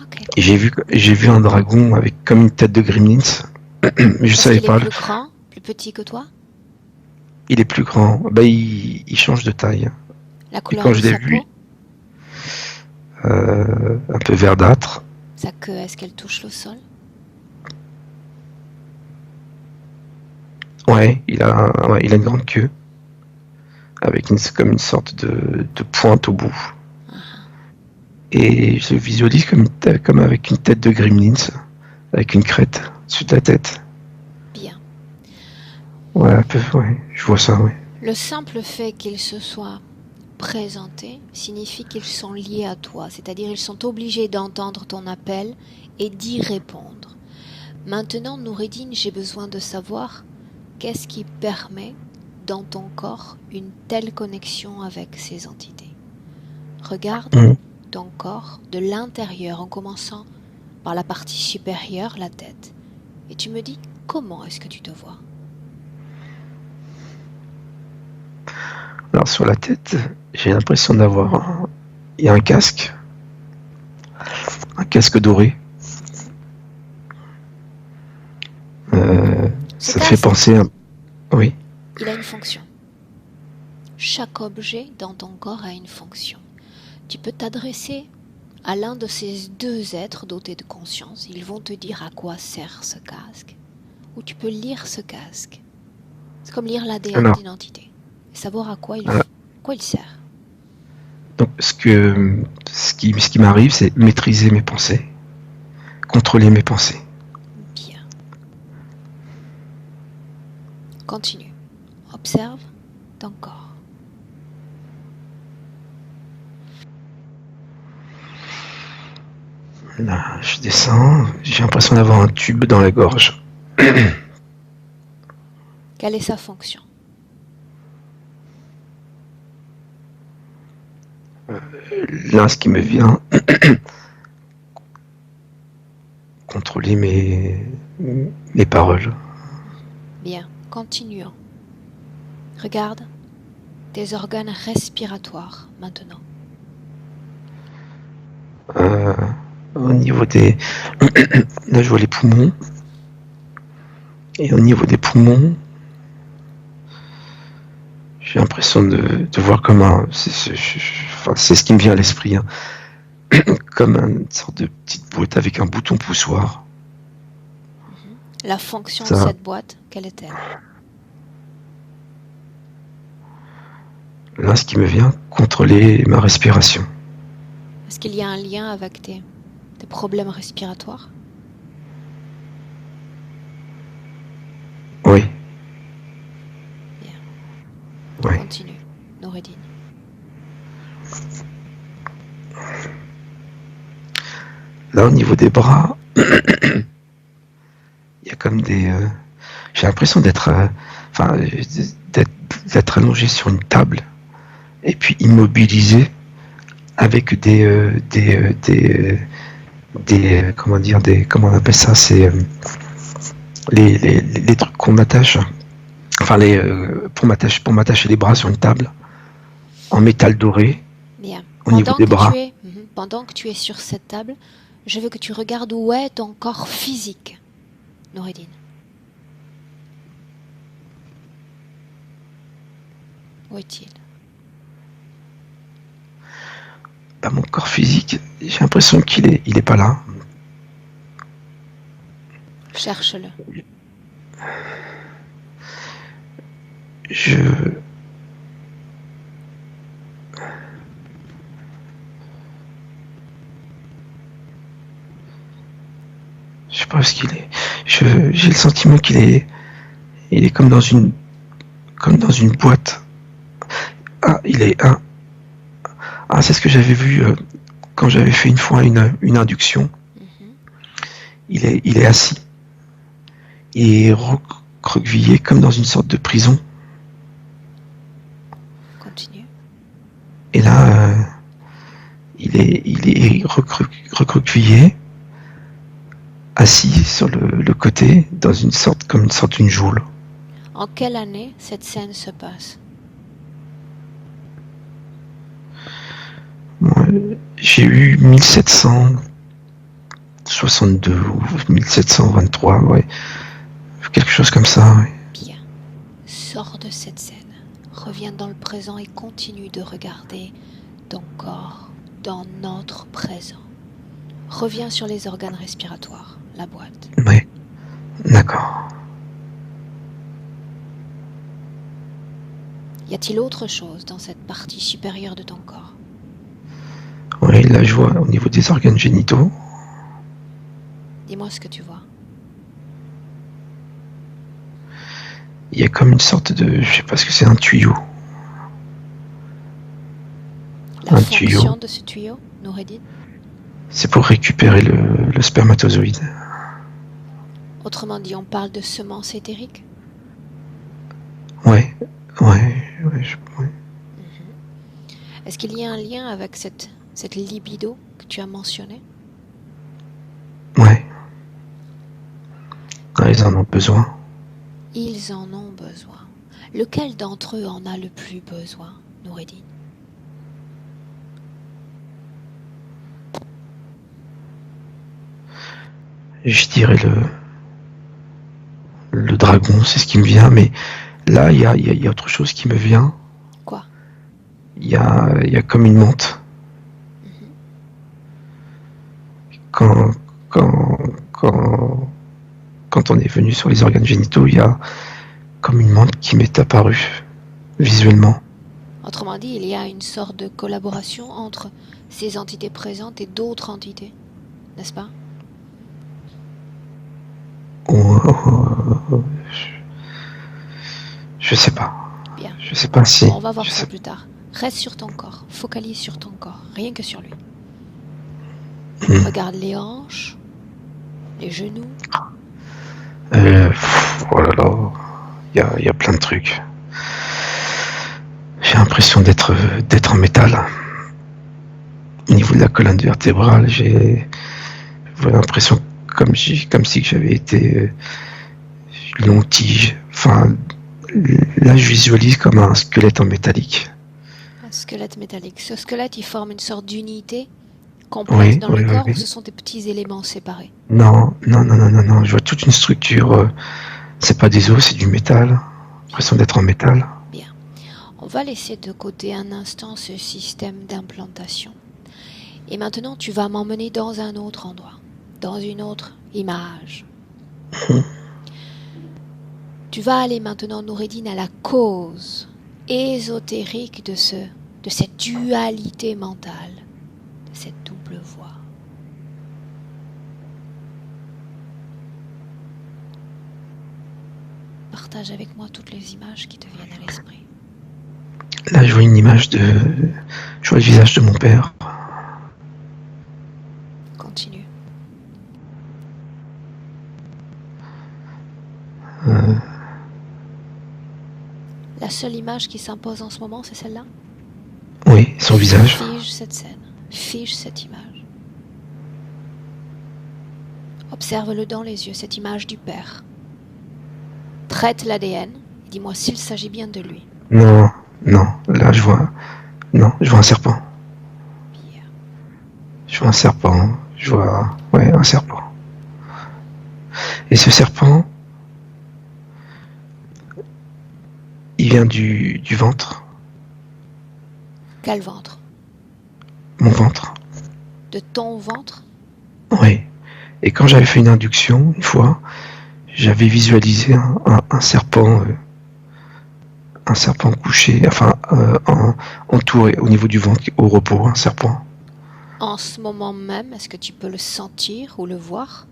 Okay. Et j'ai vu un dragon avec comme une tête de Gremlins. Mais je savais pas. Est-ce qu'il est plus grand, plus petit que toi? Il est plus grand. Il change de taille. La couleur de sa peau? Un peu verdâtre. Sa queue, est-ce qu'elle touche le sol? Ouais, il a une grande queue. Avec comme une sorte de pointe au bout. Et je le visualise comme avec une tête de Gremlins, avec une crête sur la tête. Bien. Ouais, un peu, ouais, je vois ça, ouais. Le simple fait qu'ils se soient présentés signifie qu'ils sont liés à toi, c'est-à-dire ils sont obligés d'entendre ton appel et d'y répondre. Maintenant, Noureddin, j'ai besoin de savoir qu'est-ce qui permet dans ton corps une telle connexion avec ces entités. Regarde ton corps de l'intérieur en commençant par la partie supérieure, la tête. Et tu me dis comment est-ce que tu te vois? Alors sur la tête, j'ai l'impression d'avoir il y a un casque doré. Ça fait penser à... Oui. Il a une fonction. Chaque objet dans ton corps a une fonction. Tu peux t'adresser à l'un de ces deux êtres dotés de conscience. Ils vont te dire à quoi sert ce casque. Ou tu peux lire ce casque. C'est comme lire l'ADN d'une entité. Et savoir à quoi il sert. Donc ce qui m'arrive, c'est maîtriser mes pensées. Contrôler mes pensées. Bien. Continue. Observe ton corps. Là, je descends, j'ai l'impression d'avoir un tube dans la gorge. Quelle est sa fonction? Là, ce qui me vient, contrôler mes paroles. Bien, continuons. Regarde tes organes respiratoires maintenant. Au niveau des... Là, je vois les poumons. Et au niveau des poumons, j'ai l'impression de voir comme c'est ce qui me vient à l'esprit, hein. Comme une sorte de petite boîte avec un bouton poussoir. La fonction de Ça, cette boîte, quelle est-elle? là, ce qui me vient, contrôler ma respiration. Est-ce qu'il y a un lien avec tes problèmes respiratoires? Oui, Bien, oui. continue, Noureddin. Là, au niveau des bras, il y a comme des. J'ai l'impression d'être, enfin, d'être, d'être allongé sur une table et puis immobilisé avec comment dire, comment on appelle ça, c'est les trucs qu'on m'attache, enfin pour m'attacher les bras sur une table en métal doré Bien. au niveau des bras. Pendant que tu es sur cette table, je veux que tu regardes où est ton corps physique, Noureddin. Où est-il? Bah, mon corps physique, j'ai l'impression il est pas là. Cherche-le. Je, je sais pas où est-ce qu'il est. J'ai le sentiment il est comme dans une boîte. Ah, c'est ce que j'avais vu quand j'avais fait une fois une induction. Mhm. Il est assis. Il est recroquevillé comme dans une sorte de prison. Continue. Et là, il est recroquevillé, assis sur le côté, comme une sorte d'une geôle. En quelle année cette scène se passe? Moi, j'ai eu 1762 ou 1723, ouais. Quelque chose comme ça, ouais. Bien. Sors de cette scène. Reviens dans le présent et continue de regarder ton corps dans notre présent. Reviens sur les organes respiratoires, la boîte. Ouais, d'accord. Y a-t-il autre chose dans cette partie supérieure de ton corps? Oui, là je vois au niveau des organes génitaux. Dis-moi ce que tu vois. Il y a comme une sorte de, je sais pas ce que c'est, un tuyau. La Un fonction tuyau. de ce tuyau, Noureddin? C'est pour récupérer le spermatozoïde. Autrement dit, on parle de semences éthériques? Ouais, ouais, ouais. Est-ce qu'il y a un lien avec cette libido que tu as mentionnée? Ouais. Ah, ils en ont besoin. Ils en ont besoin. Lequel d'entre eux en a le plus besoin, Noureddin? Je dirais le dragon, c'est ce qui me vient, mais là, il y a autre chose qui me vient. Quoi? Il y a comme une menthe. Mhm. Quand, quand, quand, quand on est venu sur les organes génitaux, il y a comme une menthe qui m'est apparue visuellement. Autrement dit, il y a une sorte de collaboration entre ces entités présentes et d'autres entités, n'est-ce pas? Je sais pas. Bien. Je sais pas si. On va voir Je ça sais. plus tard. Reste sur ton corps. Focalise sur ton corps. Rien que sur lui. Regarde les hanches, les genoux. Oh là là. Il y a plein de trucs. J'ai l'impression d'être en métal. Au niveau de la colonne vertébrale, j'ai l'impression comme si j'avais été long tige. Enfin, là, je visualise comme un squelette en métallique. Un squelette métallique. Ce squelette, il forme une sorte d'unité complète Oui, dans le oui, oui, corps ou ce oui. sont des petits éléments séparés? Non, non, non, non, non, non. Je vois toute une structure. C'est pas des os, c'est du métal. L'impression d'être en métal. Bien. On va laisser de côté un instant ce système d'implantation. Et maintenant, tu vas m'emmener dans un autre endroit, dans une autre image. Tu vas aller maintenant, Noureddin, à la cause ésotérique de cette dualité mentale, de cette double voie. Partage avec moi toutes les images qui te viennent à l'esprit. Là, je vois une image de... Je vois le visage de mon père. Continue. La seule image qui s'impose en ce moment, c'est celle-là? Oui, son visage. Fige cette scène, fige cette image. Observe-le dans les yeux, cette image du père. Traite l'ADN et dis-moi s'il s'agit bien de lui. Non, non, là je vois... Non, je vois un serpent. Bien. Je vois un serpent. Je vois... Ouais, un serpent. Et ce serpent... Il vient du ventre. Quel ventre? Mon ventre. De ton ventre? Oui. Et quand j'avais fait une induction, une fois, j'avais visualisé un serpent... un serpent couché, enfin, entouré au niveau du ventre, au repos, un serpent. En ce moment même, est-ce que tu peux le sentir ou le voir?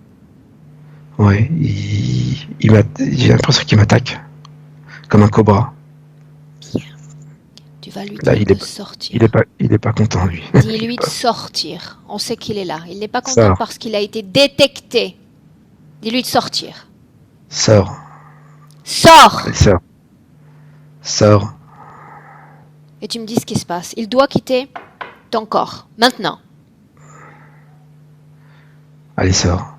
Ouais, j'ai l'impression qu'il m'attaque. Comme un cobra. Bien. Tu vas lui Là, dire de sortir. Il est pas content, lui. Dis-lui de sortir. On sait qu'il est là. Il n'est pas content Sors. parce qu'il a été détecté. Dis-lui de sortir. Sors. Sors! Allez, sors. Sors. Et tu me dis ce qui se passe. Il doit quitter ton corps. Maintenant. Allez, sors.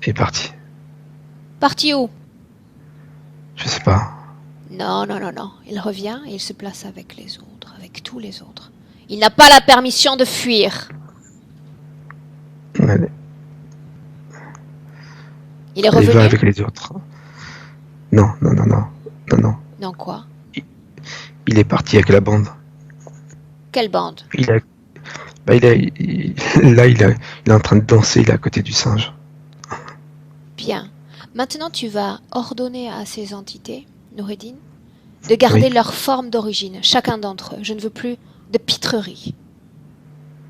Et parti. Parti où? Je sais pas. Non, non, non, non. Il revient et il se place avec les autres, avec tous les autres. Il n'a pas la permission de fuir. Allez. Il est Il va revenu? avec les autres. Non, non, non, non. Non, non. Non, quoi? Il est parti avec la bande. Quelle bande? Là, il est en train de danser, il est à côté du singe. Bien. Maintenant, tu vas ordonner à ces entités, Noureddin, de garder Oui. leur forme d'origine, chacun d'entre eux. Je ne veux plus de pitrerie.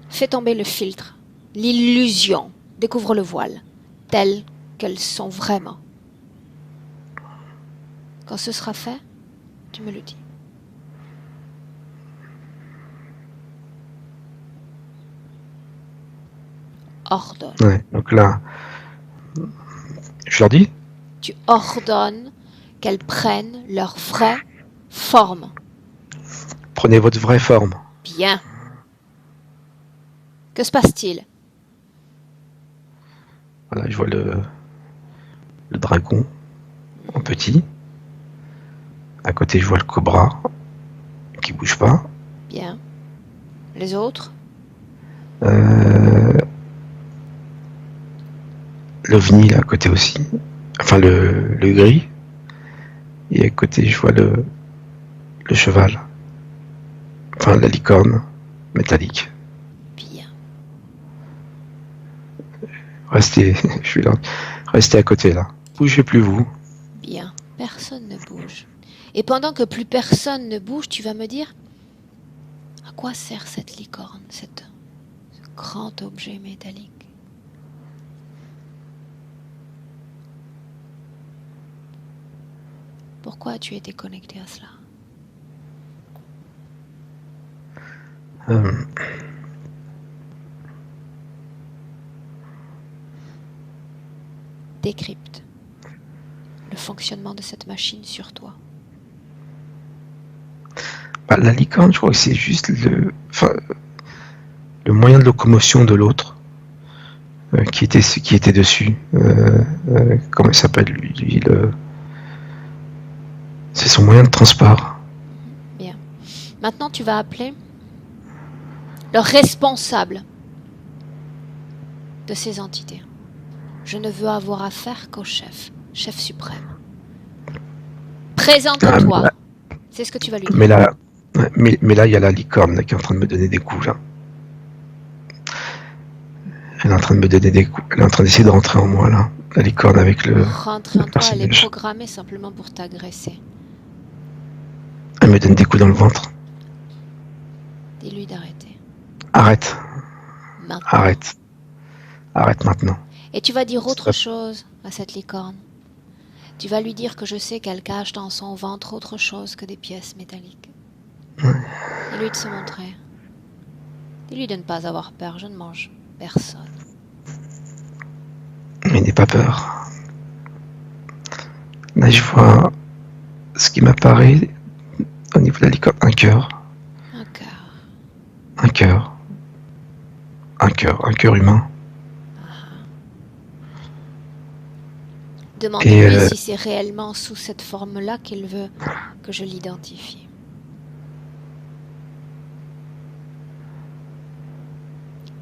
Fais tomber le filtre, l'illusion, découvre le voile, telles qu'elles sont vraiment. Quand ce sera fait, tu me le dis. Ordonne. Ouais, donc là, je leur dis, Tu ordonnes qu'elles prennent leur vraie forme. prenez votre vraie forme. Bien. Que se passe-t-il? Voilà, je vois le dragon en petit. À côté, je vois le cobra qui bouge pas. Bien. Les autres? L'ovni là à côté aussi. Enfin le gris. Et à côté, je vois le cheval. Enfin la licorne métallique. Bien. Restez, je suis là. Restez à côté là. Bougez plus vous. Bien. Personne ne bouge. Et pendant que plus personne ne bouge, tu vas me dire à quoi sert cette licorne, ce grand objet métallique? Pourquoi as-tu été connecté à cela? Décrypte le fonctionnement de cette machine sur toi. La licorne, je crois que c'est juste le moyen de locomotion de l'autre qui était dessus. Comment il s'appelle lui, c'est son moyen de transport. Bien. Maintenant, tu vas appeler le responsable de ces entités. Je ne veux avoir affaire qu'au chef suprême. Présente-toi. C'est ce que tu vas lui dire. Mais là, il y a la licorne là, qui est en train de me donner des coups là. Elle est en train de me donner des coups. Elle est en train d'essayer de rentrer en moi là. La licorne avec le Rentrer en toi, elle est personnage. programmée simplement pour t'agresser. Elle me donne des coups dans le ventre. Dis-lui d'arrêter. Arrête, Maintenant. arrête, arrête maintenant. Et tu vas dire autre Stop. chose à cette licorne. Tu vas lui dire que je sais qu'elle cache dans son ventre autre chose que des pièces métalliques. Dis-lui de se montrer. Dis-lui de ne pas avoir peur, je ne mange personne. Mais n'aie pas peur. Là, je vois ce qui m'apparaît au niveau de la licorne. Un cœur, Un cœur. un cœur, un cœur humain. Demande-lui si c'est réellement sous cette forme-là qu'il veut que je l'identifie.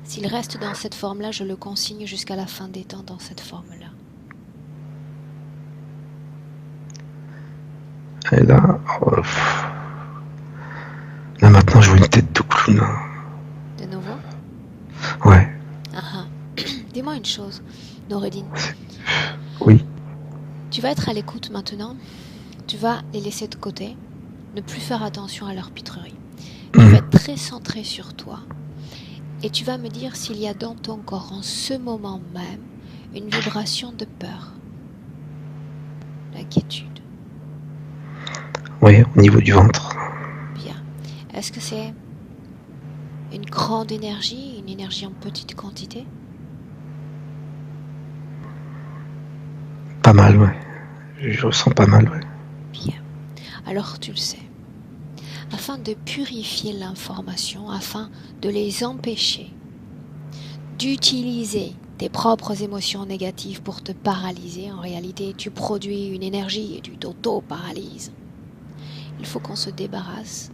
S'il reste dans cette forme-là, je le consigne jusqu'à la fin des temps dans cette forme-là. Et là, là maintenant, je vois une tête de clown. De nouveau? Ouais. Dis-moi une chose, Noureddin. Oui. Tu vas être à l'écoute maintenant. Tu vas les laisser de côté, ne plus faire attention à leur pitrerie. Tu vas être très centré sur toi. Et tu vas me dire s'il y a dans ton corps en ce moment même une vibration de peur, d'inquiétude. Oui, au niveau du ventre. Bien. Est-ce que c'est une grande énergie, une énergie en petite quantité? Pas mal, ouais. Je ressens pas mal, ouais. Bien. Alors tu le sais. Afin de purifier l'information, afin de les empêcher d'utiliser tes propres émotions négatives pour te paralyser, en réalité tu produis une énergie et tu t'auto-paralyses. Il faut qu'on se débarrasse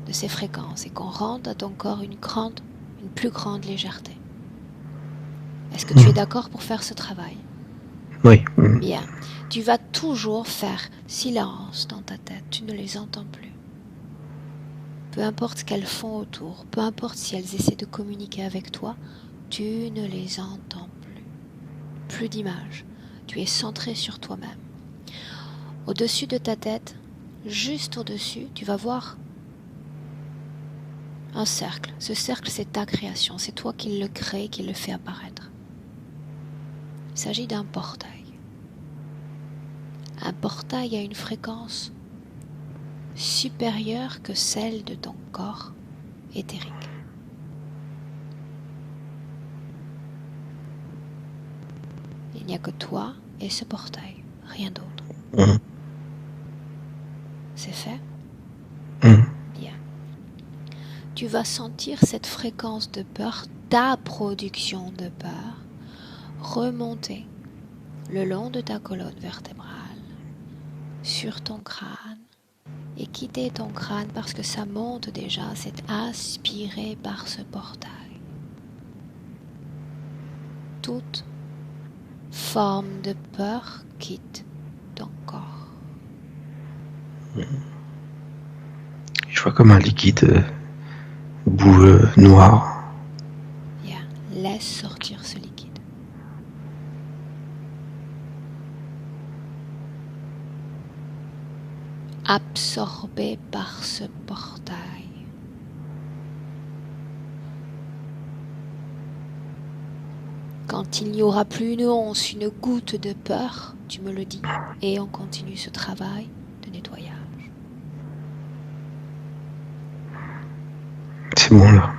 de ces fréquences et qu'on rende à ton corps une plus grande légèreté. Est-ce que tu es d'accord pour faire ce travail? Oui. Bien. Tu vas toujours faire silence dans ta tête, tu ne les entends plus. Peu importe ce qu'elles font autour, peu importe si elles essaient de communiquer avec toi, tu ne les entends plus. Plus d'images. Tu es centré sur toi-même. Au-dessus de ta tête, juste au-dessus, tu vas voir un cercle. Ce cercle, c'est ta création. C'est toi qui le crée, qui le fait apparaître. Il s'agit d'un portail. Un portail a une fréquence supérieure que celle de ton corps éthérique. Il n'y a que toi et ce portail, rien d'autre. C'est fait? Bien. Tu vas sentir cette fréquence de peur, ta production de peur, remonter le long de ta colonne vertébrale, sur ton crâne, et quitter ton crâne parce que ça monte déjà, c'est aspiré par ce portail. Toute forme de peur quitte ton corps. Je vois comme un liquide boueux, noir. Bien, laisse sortir ce liquide. Absorbé par ce portail. Quand il n'y aura plus une once, une goutte de peur, tu me le dis, et on continue ce travail de nettoyage. C'est bon là.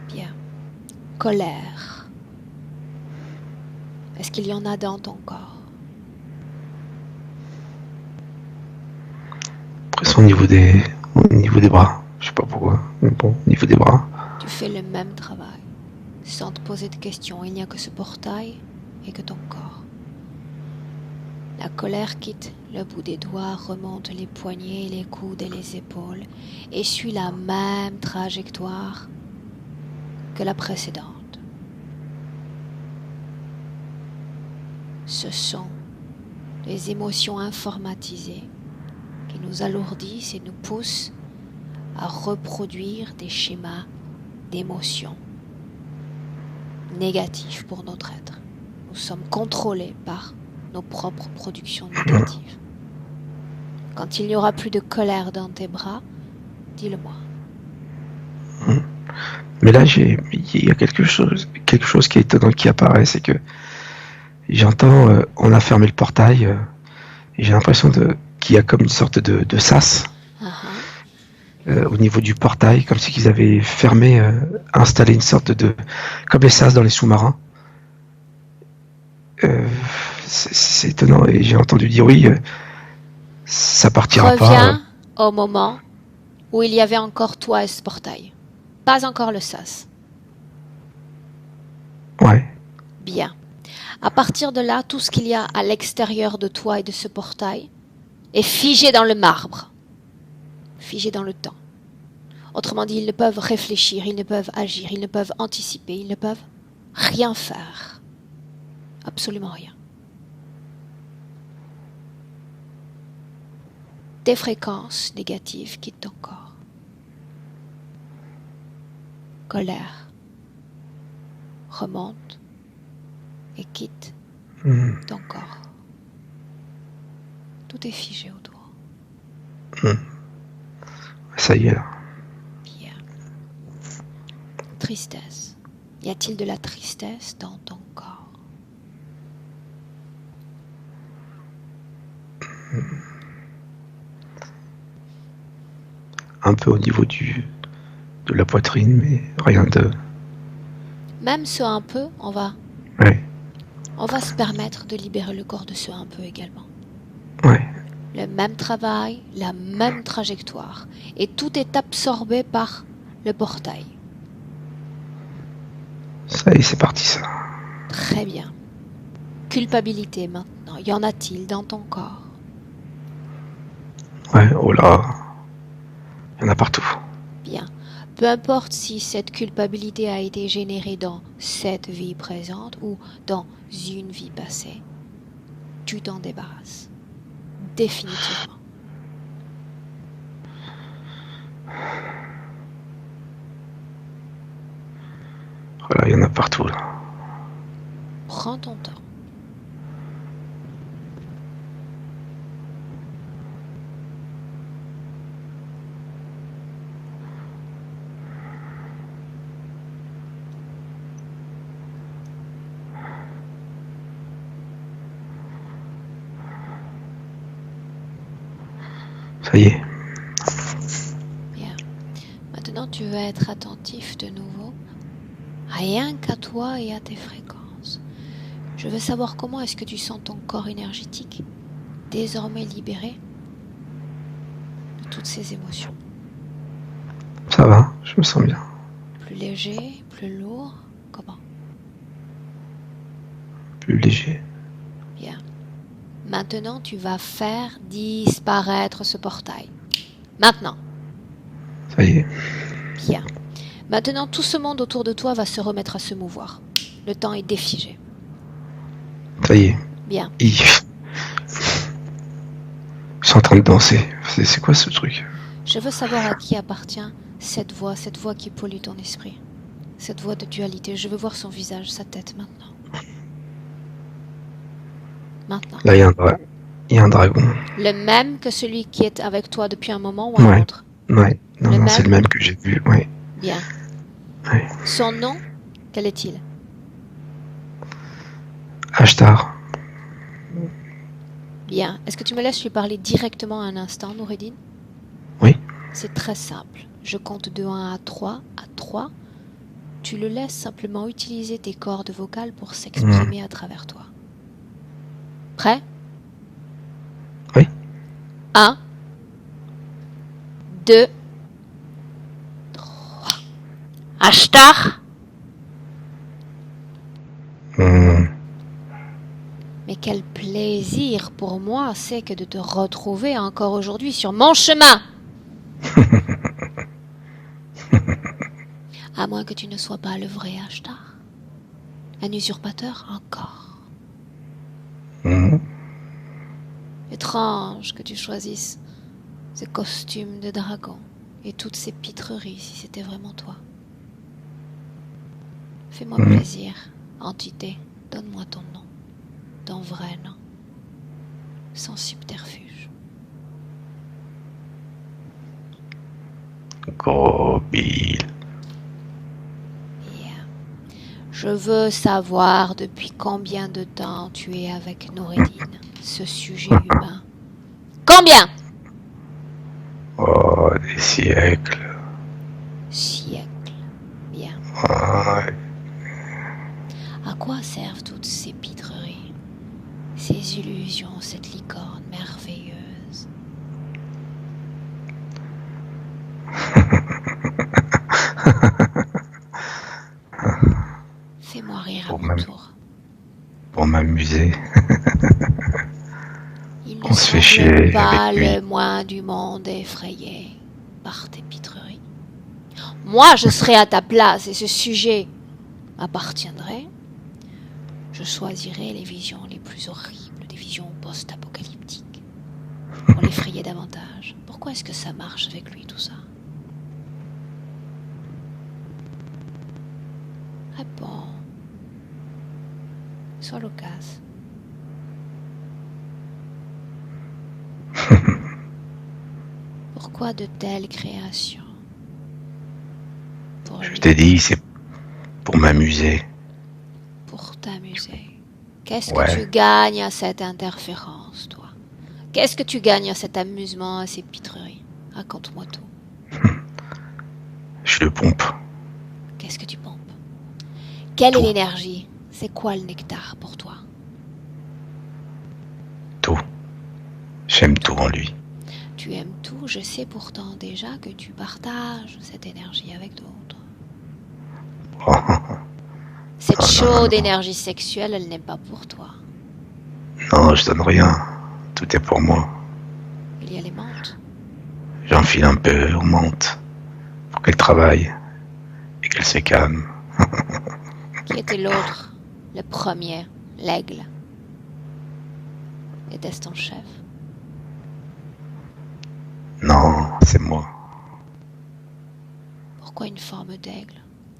Bien. Colère. Est-ce qu'il y en a dans ton corps? Presque au niveau des bras. Je sais pas pourquoi. Mais bon, au niveau des bras. Tu fais le même travail. Sans te poser de questions, il n'y a que ce portail et que ton corps. La colère quitte le bout des doigts, remonte les poignets, les coudes et les épaules et suit la même trajectoire que la précédente. Ce sont les émotions informatisées qui nous alourdissent et nous poussent à reproduire des schémas d'émotions négatifs pour notre être. Nous sommes contrôlés par nos propres productions négatives. Quand il n'y aura plus de colère dans tes bras, dis-le-moi. Mais là, il y a quelque chose qui est étonnant qui apparaît, c'est que j'entends, on a fermé le portail, et j'ai l'impression qu'il y a comme une sorte de sas au niveau du portail, comme si qu'ils avaient fermé, installé une sorte comme les sas dans les sous-marins. C'est étonnant, et j'ai entendu dire oui, ça partira pas. Reviens au moment où il y avait encore toi et ce portail. Pas encore le sas. Ouais. Bien. À partir de là, tout ce qu'il y a à l'extérieur de toi et de ce portail est figé dans le marbre, figé dans le temps. Autrement dit, ils ne peuvent réfléchir, ils ne peuvent agir, ils ne peuvent anticiper, ils ne peuvent rien faire. Absolument rien. Des fréquences négatives quittent ton corps. Colère remonte et quitte ton corps. Tout est figé autour. Ça y est là. Bien. Tristesse. Y a-t-il de la tristesse dans ton corps? Un peu au niveau de la poitrine, mais rien de... Même ce un peu, on va se permettre de libérer le corps de ce un peu également. Ouais. Le même travail, la même trajectoire. Et tout est absorbé par le portail. Ça y est, c'est parti ça. Très bien. Culpabilité maintenant. Y en a-t-il dans ton corps? Ouais, oh là. Il y en a partout. Bien. Peu importe si cette culpabilité a été générée dans cette vie présente ou dans une vie passée, tu t'en débarrasses. Définitivement. Voilà, il y en a partout là. Prends ton temps. Ça y est. Bien. Maintenant, tu vas être attentif de nouveau, rien qu'à toi et à tes fréquences. Je veux savoir comment est-ce que tu sens ton corps énergétique désormais libéré de toutes ces émotions. Ça va, je me sens bien. Plus léger, plus lourd, comment? Plus léger. Bien. Maintenant, tu vas faire disparaître ce portail. Maintenant. Ça y est. Bien. Maintenant, tout ce monde autour de toi va se remettre à se mouvoir. Le temps est défigé. Ça y est. Bien. Ils sont en train de danser. C'est quoi ce truc? Je veux savoir à qui appartient cette voix qui pollue ton esprit. Cette voix de dualité. Je veux voir son visage, sa tête maintenant. Maintenant. Là, il y a un dragon. Le même que celui qui est avec toi depuis un moment ou un autre? Ouais. Non, c'est le même que j'ai vu. Ouais. Bien. Ouais. Son nom, quel est-il? Ashtar. Bien. Est-ce que tu me laisses lui parler directement un instant, Noureddin? Oui. C'est très simple. Je compte de 1 à 3. À 3, tu le laisses simplement utiliser tes cordes vocales pour s'exprimer à travers toi. Prêt? Oui. 1, 2, 3. Ashtar! Mais quel plaisir pour moi c'est que de te retrouver encore aujourd'hui sur mon chemin! À moins que tu ne sois pas le vrai Ashtar. Un usurpateur encore. Étrange que tu choisisses ce costume de dragon et toutes ces pitreries si c'était vraiment toi. Fais-moi plaisir, entité, donne-moi ton nom. ton vrai nom, sans subterfuge. Gros Bill. Yeah. Je veux savoir depuis combien de temps tu es avec Noureddin, ce sujet humain. Combien? Oh, des siècles. Siècles. Bien. Ouais. À quoi servent toutes ces pitreries, ces illusions, cette licorne merveilleuse? Fais-moi rire à mon tour. Pour m'amuser. Il On ne se fait semble chier pas avec lui. le moins du monde effrayé par tes pitreries. Moi, je serais à ta place et ce sujet m'appartiendrait. Je choisirais les visions les plus horribles, des visions post-apocalyptiques, pour l'effrayer davantage. Pourquoi est-ce que ça marche avec lui, tout ça? Réponds. Sois loquace. Pourquoi de telles créations? Pour Je lui, t'ai dit, c'est pour m'amuser. pour t'amuser. Qu'est-ce que Ouais. tu gagnes à cette interférence, toi? Qu'est-ce que tu gagnes à cet amusement, à ces pitreries? Raconte-moi tout. Je le pompe. Qu'est-ce que tu pompes? Quelle Tout. est l'énergie? C'est quoi le nectar pour toi? Tout. J'aime tout en lui. Tu aimes tout, je sais pourtant déjà que tu partages cette énergie avec d'autres. Oh, Cette non, chaude non. énergie sexuelle, elle n'est pas pour toi. Non, je donne rien. Tout est pour moi. Il y a les menthes. J'enfile un peu aux menthes pour qu'elle travaille et qu'elle se calme. Qui était l'autre? Le premier, l'aigle. Était-ce ton chef? Non, c'est moi. Pourquoi une forme d'aigle?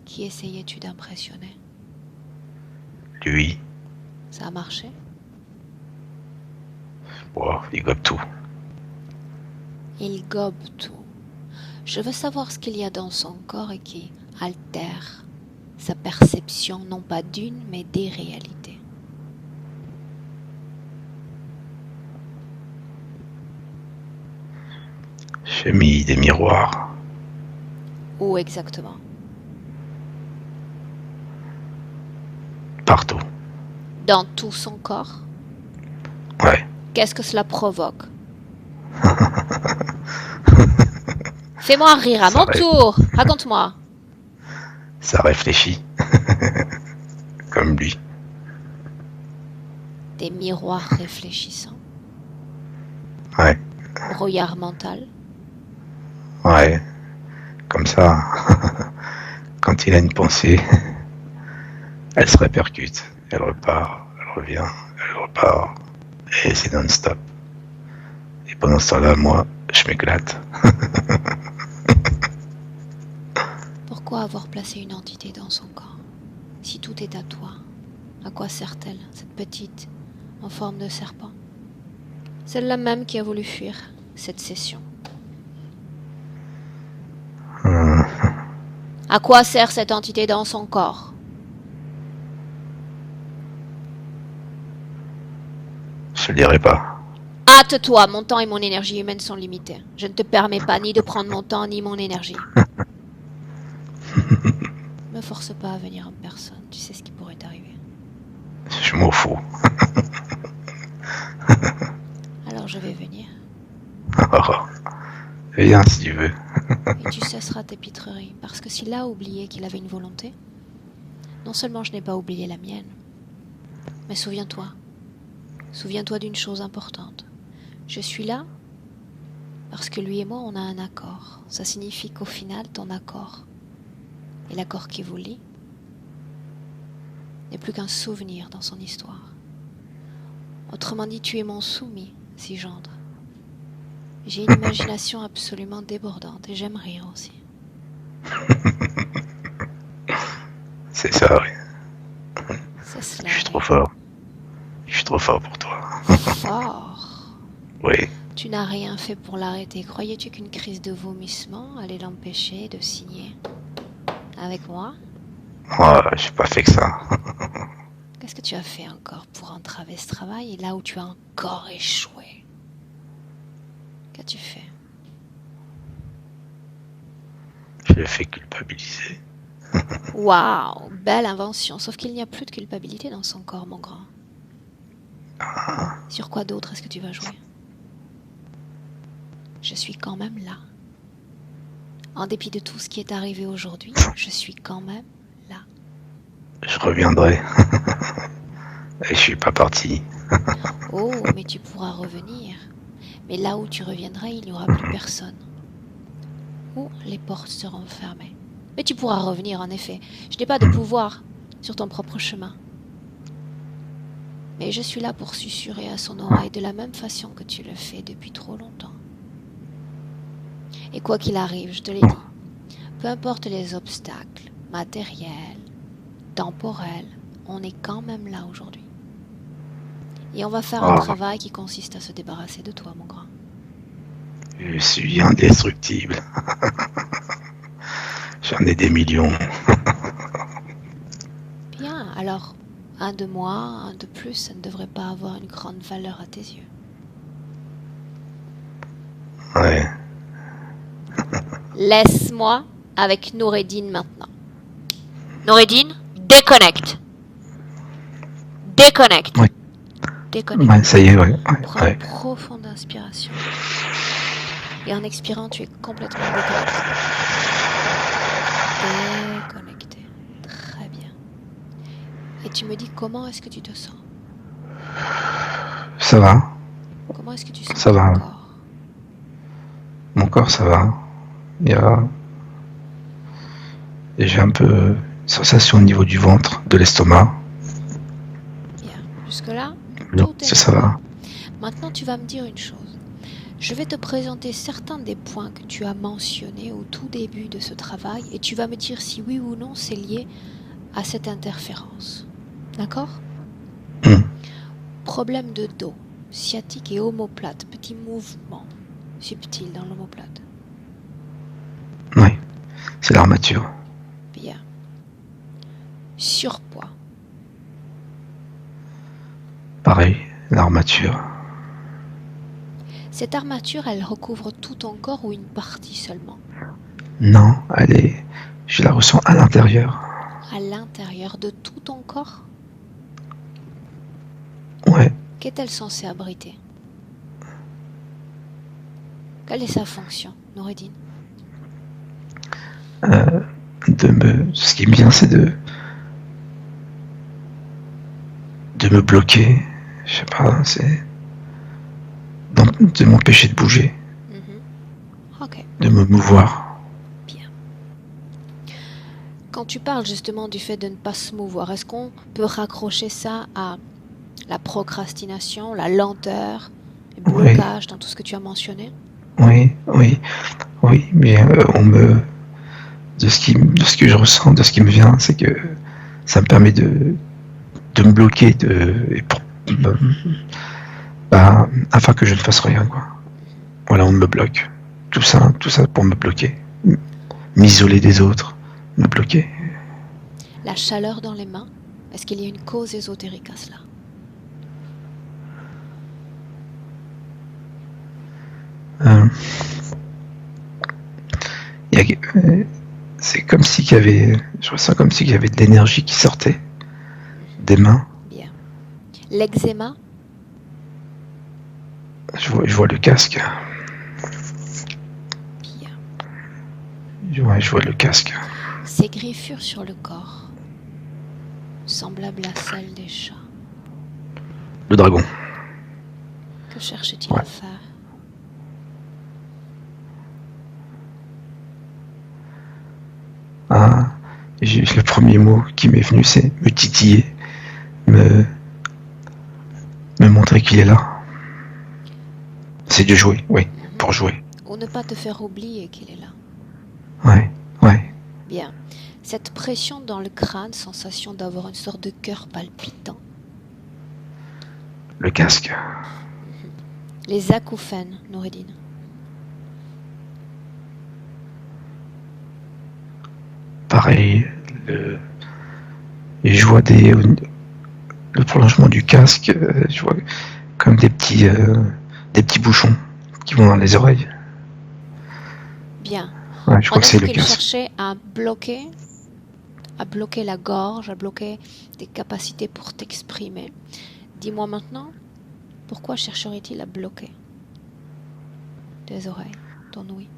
Qui essayais-tu d'impressionner? Lui, Ça a marché? wow, il gobe tout. Il gobe tout. Je veux savoir ce qu'il y a dans son corps et qui altère sa perception non pas d'une mais des réalités. J'ai mis des miroirs. Où exactement? Partout. Dans tout son corps? Ouais. Qu'est-ce que cela provoque? Fais-moi rire à Ça mon ré- tour. Raconte-moi. Ça réfléchit. Comme lui. Des miroirs réfléchissants. Ouais. Brouillard mental. Ouais. Comme ça. Quand il a une pensée, elle se répercute. Elle repart. Elle revient. Elle repart. Et c'est non-stop. Et pendant ce temps-là, moi, je m'éclate. Pourquoi avoir placé une entité dans son corps? Si tout est à toi, à quoi sert-elle, cette petite, en forme de serpent? Celle-là même qui a voulu fuir cette session. À quoi sert cette entité dans son corps? Je le dirai pas. Hâte-toi, mon temps et mon énergie humaine sont limités. Je ne te permets pas ni de prendre mon temps ni mon énergie. Me force pas à venir en personne, tu sais ce qui pourrait t'arriver. Je m'en fous. Alors je vais venir, Viens si tu veux. et tu cesseras tes pitreries, parce que s'il a oublié qu'il avait une volonté, non seulement je n'ai pas oublié la mienne, mais souviens-toi d'une chose importante. Je suis là parce que lui et moi on a un accord. Ça signifie qu'au final ton accord et l'accord qui vous lie n'est plus qu'un souvenir dans son histoire. Autrement dit, tu es mon soumis, si gendre. J'ai une imagination absolument débordante et j'aime rire aussi. C'est ça, oui. C'est cela. Je suis trop fort. Je suis trop fort pour toi. Fort. Oui. Tu n'as rien fait pour l'arrêter. Croyais-tu qu'une crise de vomissement allait l'empêcher de signer avec moi? Oh, j'ai pas fait que ça. Qu'est-ce que tu as fait encore pour entraver ce travail et là où tu as encore échoué? Qu'as-tu fait? Je l'ai fait culpabiliser. Waouh, belle invention. Sauf qu'il n'y a plus de culpabilité dans son corps, mon grand. Sur quoi d'autre est-ce que tu vas jouer? Je suis quand même là. En dépit de tout ce qui est arrivé aujourd'hui, je suis quand même là. Je reviendrai. Et je suis pas parti. Oh, mais tu pourras revenir. Mais là où tu reviendras, il n'y aura plus personne. Ou les portes seront fermées. Mais tu pourras revenir, en effet. Je n'ai pas de pouvoir sur ton propre chemin. Mais je suis là pour susurrer à son oreille de la même façon que tu le fais depuis trop longtemps. Et quoi qu'il arrive, je te l'ai dit, peu importe les obstacles, matériels, temporels, on est quand même là aujourd'hui. Et on va faire un travail qui consiste à se débarrasser de toi, mon grand. Je suis indestructible. J'en ai des millions. Bien, alors, un de moins, un de plus, ça ne devrait pas avoir une grande valeur à tes yeux. Ouais. Laisse-moi avec Noureddin maintenant. Noureddin, déconnecte. Déconnecte. Ouais. Déconnecte. Ouais, ça y est, ouais. Prends une profonde inspiration. Et en expirant, tu es complètement déconnecté. Déconnecté. Très bien. Et tu me dis comment est-ce que tu te sens? Ça va. Comment est-ce que tu sens ça ton va. corps? Mon corps, ça va. J'ai un peu sensation au niveau du ventre, de l'estomac. Bien. Jusque-là, Non, tout est ça va. Maintenant, tu vas me dire une chose. Je vais te présenter certains des points que tu as mentionnés au tout début de ce travail et tu vas me dire si oui ou non c'est lié à cette interférence. D'accord? Problème de dos, sciatique et omoplate, petit mouvement subtil dans l'omoplate. Oui, c'est l'armature. Bien. Surpoids. Pareil, l'armature. Cette armature, elle recouvre tout ton corps ou une partie seulement? Non, je la ressens à l'intérieur. À l'intérieur de tout ton corps? Ouais. Qu'est-elle censée abriter? Quelle est sa fonction, Noureddin? Ce qui me vient, c'est de me bloquer. Je sais pas, c'est de m'empêcher de bouger. Ok. De me mouvoir. Bien. Quand tu parles justement du fait de ne pas se mouvoir, est-ce qu'on peut raccrocher ça à la procrastination, la lenteur, le blocage dans tout ce que tu as mentionné? Oui, mais de ce que je ressens, de ce qui me vient, c'est que ça me permet de me bloquer afin que je ne fasse rien, quoi. Voilà, on me bloque. Tout ça pour me bloquer. M'isoler des autres, me bloquer. La chaleur dans les mains, est-ce qu'il y a une cause ésotérique à cela? C'est comme si je ressens comme s'il y avait de l'énergie qui sortait des mains. Bien. L'eczéma? Je vois le casque. Bien. Je vois le casque. Ces griffures sur le corps, semblables à celles des chats. Le dragon. Que cherche-t-il à faire? Le premier mot qui m'est venu, c'est me titiller, me montrer qu'il est là. C'est de jouer, oui, pour jouer. Ou ne pas te faire oublier qu'il est là. Ouais. Bien. Cette pression dans le crâne, sensation d'avoir une sorte de cœur palpitant. le casque. Les acouphènes, Noureddin. Pareil, et je vois le prolongement du casque, je vois comme des petits bouchons qui vont dans les oreilles. Bien. Ouais, je On crois que a c'est vu le qu'il casque. cherchait à bloquer la gorge, à bloquer tes capacités pour t'exprimer. Dis-moi maintenant, pourquoi chercherait-il à bloquer tes oreilles, ton ouïe?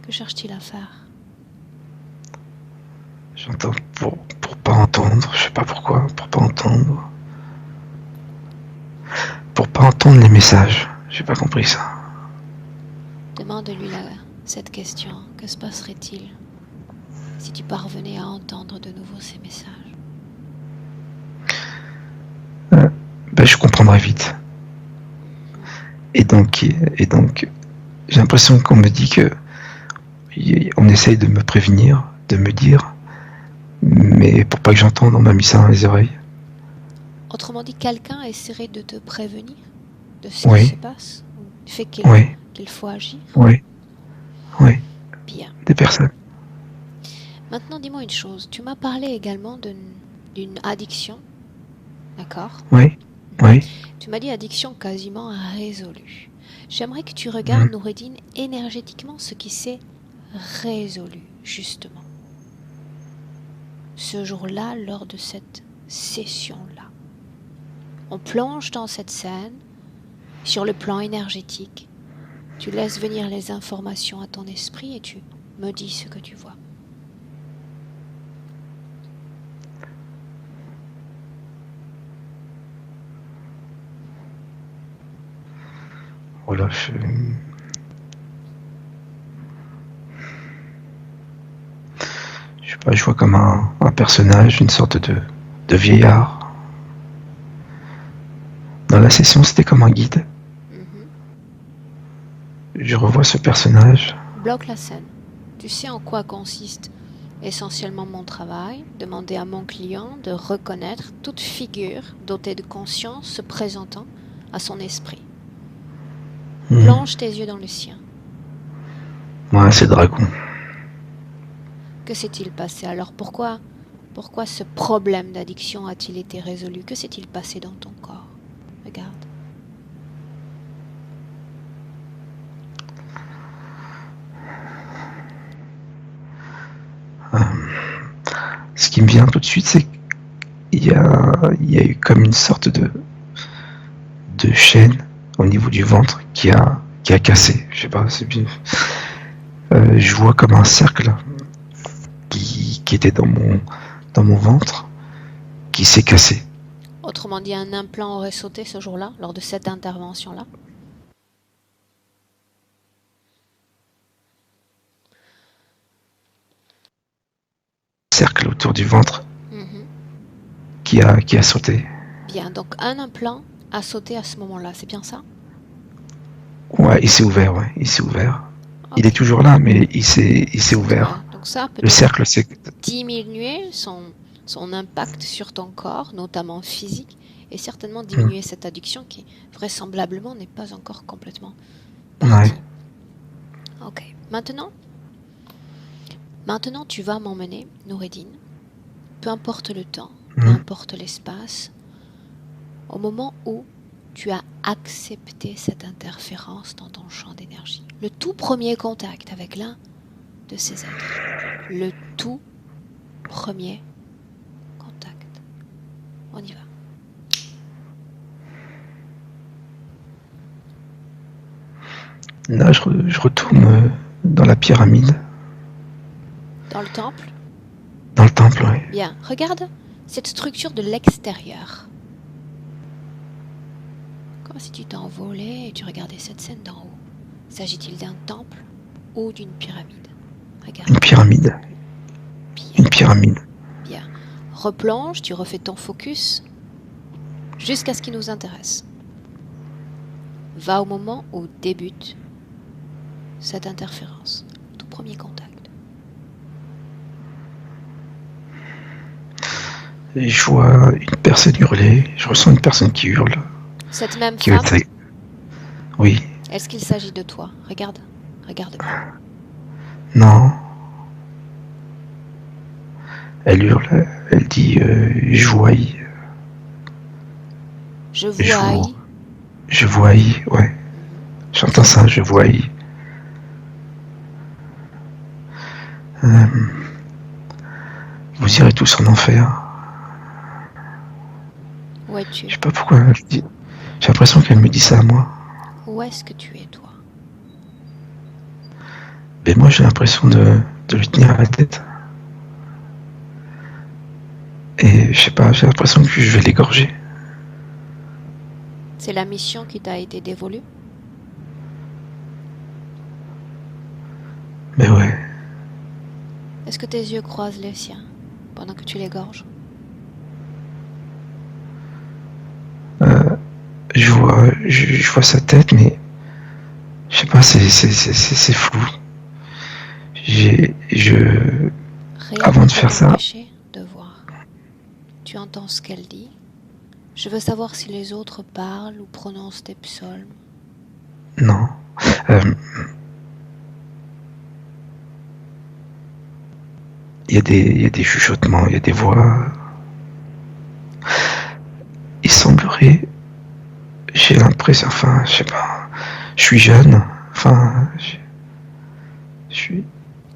Que cherche-t-il à faire? J'entends pour pas entendre, je sais pas pourquoi, pour pas entendre. Pour pas entendre les messages. J'ai pas compris ça. Demande-lui cette question. Que se passerait-il si tu parvenais à entendre de nouveau ces messages? Je comprendrai vite. Et donc, j'ai l'impression qu'on me dit que on essaye de me prévenir, de me dire, mais pour pas que j'entende, on m'a mis ça dans les oreilles. Autrement dit, quelqu'un essaierait de te prévenir de ce qui Oui, se passe, ou du fait oui, qu'il faut agir? oui, oui, Bien. des personnes. Maintenant, dis-moi une chose. Tu m'as parlé également d'une addiction, d'accord? Oui, oui, Tu m'as dit addiction quasiment résolue. J'aimerais que tu regardes, mm, Noureddin, énergétiquement ce qui s'est résolu, justement, ce jour-là, lors de cette session-là. On plonge dans cette scène, sur le plan énergétique. Tu laisses venir les informations à ton esprit et tu me dis ce que tu vois. voilà. Je sais pas, je vois comme un personnage, une sorte de vieillard. Dans la session, c'était comme un guide. Mhm. Je revois ce personnage. Bloque la scène. Tu sais en quoi consiste essentiellement mon travail, demander à mon client de reconnaître toute figure dotée de conscience se présentant à son esprit. Plonge tes yeux dans le sien. Ouais, c'est Dragon. Que s'est-il passé alors? Pourquoi ce problème d'addiction a-t-il été résolu? Que s'est-il passé dans ton corps? Regarde. Ce qui me vient tout de suite, c'est qu'il y a eu comme une sorte de chaîne au niveau du ventre qui a cassé. Je sais pas, c'est bien. Je vois comme un cercle qui était dans mon ventre qui s'est cassé. Autrement dit, un implant aurait sauté ce jour-là, lors de cette intervention-là. Cercle autour du ventre Mhm. qui a sauté. Bien, donc un implant a sauté à ce moment-là, c'est bien ça? Ouais, il s'est ouvert, ouais, il s'est ouvert. Il est Ok. toujours là, mais il s'est ouvert. Ouais, donc ça a Le peut-être cercle, c'est... diminuer son impact sur ton corps, notamment physique, et certainement diminuer cette addiction qui vraisemblablement n'est pas encore complètement Ouais. partie. Ok, maintenant tu vas m'emmener, Noureddin, peu importe le temps, peu importe l'espace, au moment où tu as accepté cette interférence dans ton champ d'énergie. Le tout premier contact avec l'un de ces êtres. Le tout premier contact. On y va. Là, je retourne dans la pyramide. Dans le temple. Dans le temple, ouais. Bien, regarde cette structure de l'extérieur. Comme si tu t'envolais et tu regardais cette scène d'en haut. S'agit-il d'un temple ou d'une pyramide? Regarde. Une pyramide. Bien. Une pyramide. Bien. Replonge, tu refais ton focus jusqu'à ce qui nous intéresse. Va au moment où débute cette interférence, tout premier contact. Et je vois une personne hurler, je ressens une personne qui hurle, Cette même qui veut femme, être... Oui, est-ce qu'il s'agit de toi? Regarde, regarde bien. non, elle hurle, elle dit je vois, Je je vois. vois, je vois, ouais, Mhm. j'entends ça, je vois. Vous irez tous en enfer. Où es-tu? Je sais pas pourquoi elle dit. J'ai l'impression qu'elle me dit ça à moi. Où est-ce que tu es, toi? Mais moi j'ai l'impression de lui tenir à la tête. Et je sais pas, j'ai l'impression que je vais l'égorger. C'est la mission qui t'a été dévolue? Mais ouais, Est-ce que tes yeux croisent les siens pendant que tu l'égorges? je vois sa tête, mais je sais pas, c'est flou. Rien Avant ne de peut faire ça, t'empêcher de voir. Tu entends ce qu'elle dit. Je veux savoir si les autres parlent ou prononcent des psaumes. non. Euh, il y a des chuchotements, il y a des voix. Il semblerait, j'ai l'impression, enfin, je sais pas, je suis jeune, enfin, je suis,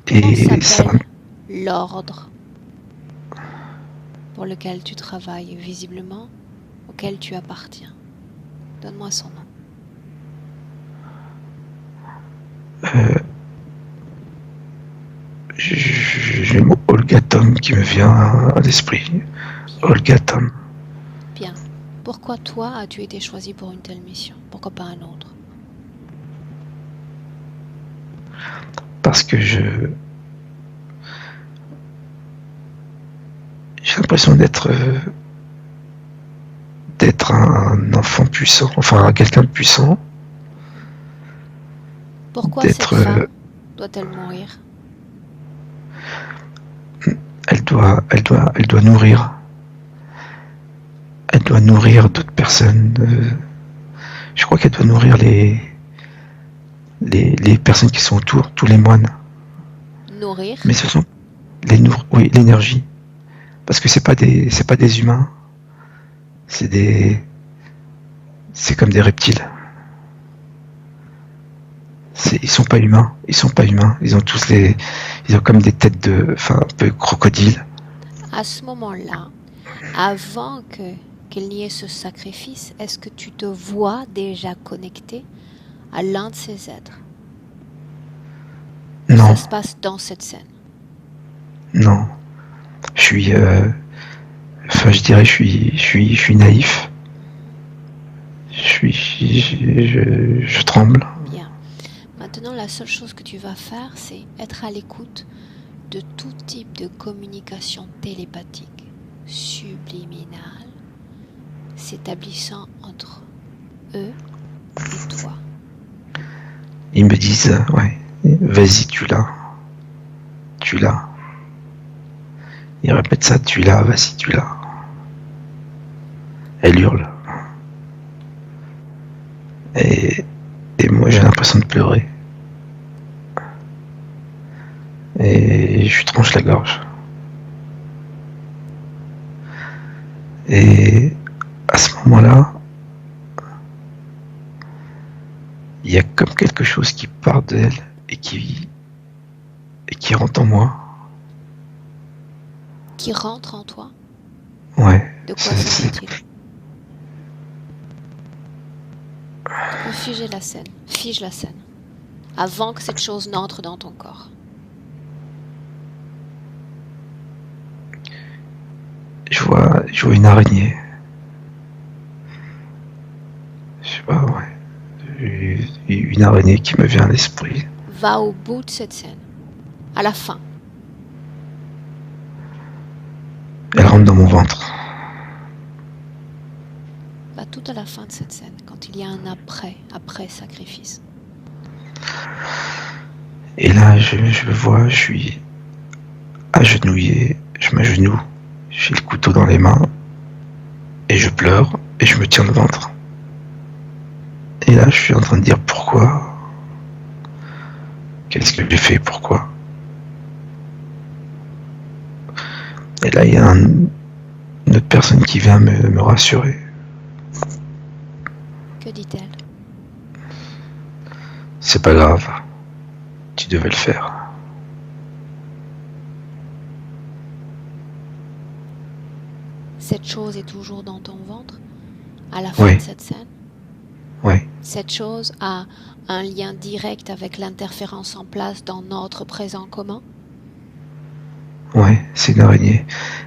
Comment et ça, s'appelle l'ordre pour lequel tu travailles visiblement, auquel tu appartiens? Donne-moi son nom. j'ai le mot Olgatom qui me vient à l'esprit. Bien, Olgatom. bien. Pourquoi toi as-tu été choisi pour une telle mission? Pourquoi pas un autre? Parce que j'ai l'impression d'être un enfant puissant, enfin quelqu'un de puissant, Pourquoi cette d'être, femme doit-elle mourir? elle doit nourrir d'autres personnes. Je crois qu'elle doit nourrir les personnes qui sont autour, tous les moines. Nourrir? Mais ce sont oui, l'énergie. Parce que c'est pas des humains, c'est des, c'est comme des reptiles. Ils sont pas humains, ils sont pas humains. Ils ont comme des têtes enfin, un peu crocodiles. À ce moment-là, avant qu'il n'y ait ce sacrifice, est-ce que tu te vois déjà connecté à l'un de ces êtres? Ou Non, ça se passe dans cette scène? non. Je suis, enfin, je dirais, je suis naïf. Je tremble. Bien. Maintenant, la seule chose que tu vas faire, c'est être à l'écoute de tout type de communication télépathique, subliminale, s'établissant entre eux et toi. Ils me disent, ouais, vas-y, tu l'as. Ils répètent ça, tu l'as, vas-y, tu l'as. Elle hurle. Et, et moi, j'ai l'impression de pleurer. Et je lui tranche la gorge. Et à ce moment-là, il y a comme quelque chose qui part d'elle et qui rentre en moi. Qui rentre en toi? Ouais. De quoi s'agit-il? Tu peux figer la scène, fige la scène, avant que cette chose n'entre dans ton corps. Je vois une araignée. Je sais pas, ouais. Une araignée qui me vient à l'esprit. Va au bout de cette scène, à la fin. Elle rentre dans mon ventre. Va tout à la fin de cette scène, quand il y a un après sacrifice. Et là, je le vois, je suis agenouillé, je m'agenouille, j'ai le couteau dans les mains, et je pleure, et je me tiens le ventre. Et là, je suis en train de dire pourquoi. Qu'est-ce que j'ai fait, pourquoi. Et là, il y a une autre personne qui vient me rassurer. Que dit-elle? C'est pas grave, tu devais le faire. Cette chose est toujours dans ton ventre à la fin Oui. de cette scène? Oui. Cette chose a un lien direct avec l'interférence en place dans notre présent commun? Ouais, c'est une araignée.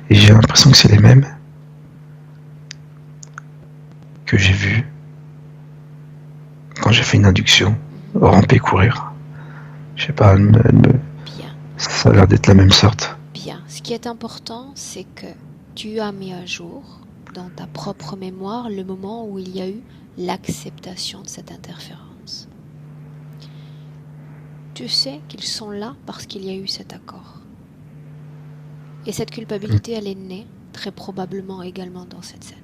Et j'ai l'impression que c'est les mêmes que j'ai vus quand j'ai fait une induction, ramper, courir. Je sais pas, Bien, ça a l'air d'être la même sorte. bien. Ce qui est important, c'est que tu as mis à jour dans ta propre mémoire le moment où il y a eu l'acceptation de cette interférence. Tu sais qu'ils sont là parce qu'il y a eu cet accord. Et cette culpabilité, elle est née très probablement également dans cette scène.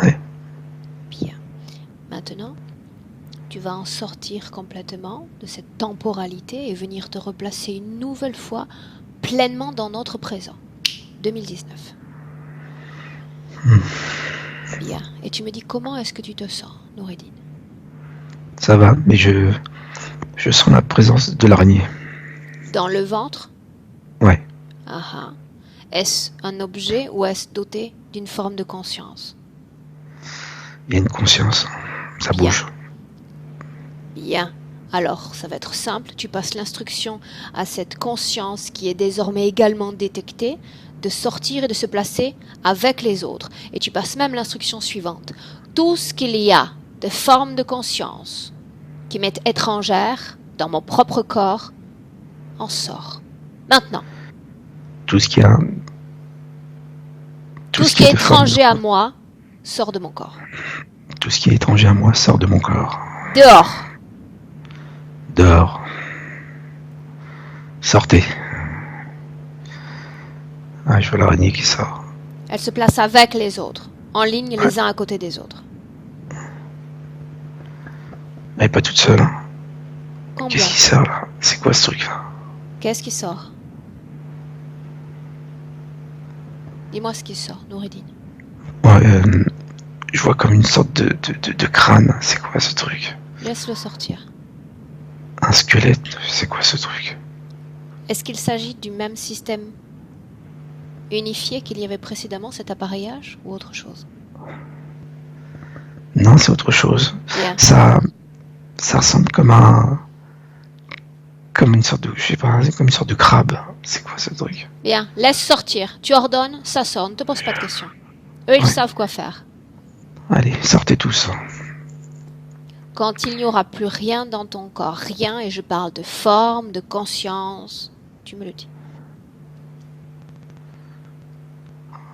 Ouais. Bien. Maintenant, tu vas en sortir complètement de cette temporalité et venir te replacer une nouvelle fois pleinement dans notre présent, 2019. Bien. Et tu me dis comment est-ce que tu te sens, Noureddine? Ça va, mais je sens la présence de l'araignée. Dans le ventre? Ouais. Ah ah. Est-ce un objet ou est-ce doté d'une forme de conscience? Il y a une conscience. Ça Bien. bouge. Bien. Alors, ça va être simple. Tu passes l'instruction à cette conscience qui est désormais également détectée de sortir et de se placer avec les autres. Et tu passes même l'instruction suivante. Tout ce qu'il y a de forme de conscience qui m'est étrangère dans mon propre corps en sort. Maintenant. Tout ce qui a... Tout ce qui est étranger à moi sort de mon corps. Tout ce qui est étranger à moi sort de mon corps. Dehors. Dehors. Sortez. Ah, je vois l'araignée qui sort. Elle se place avec les autres, en ligne les uns à côté des autres. Elle n'est pas toute seule. Combien? Qu'est-ce qui sort là? C'est quoi ce truc-là? Qu'est-ce qui sort? Dis-moi ce qui sort, Noureddine. Ouais, je vois comme une sorte de crâne. C'est quoi ce truc? Laisse-le sortir. Un squelette? C'est quoi ce truc? Est-ce qu'il s'agit du même système unifié qu'il y avait précédemment, cet appareillage, ou autre chose? Non, c'est autre chose. Bien. Ça ressemble comme une sorte de, je sais pas, comme une sorte de crabe. C'est quoi ce truc? Bien, laisse sortir. Tu ordonnes, ça sort, ne te pose pas de questions. Eux, ils savent quoi faire. Allez, sortez tous. Quand il n'y aura plus rien dans ton corps, rien, et je parle de forme, de conscience, tu me le dis.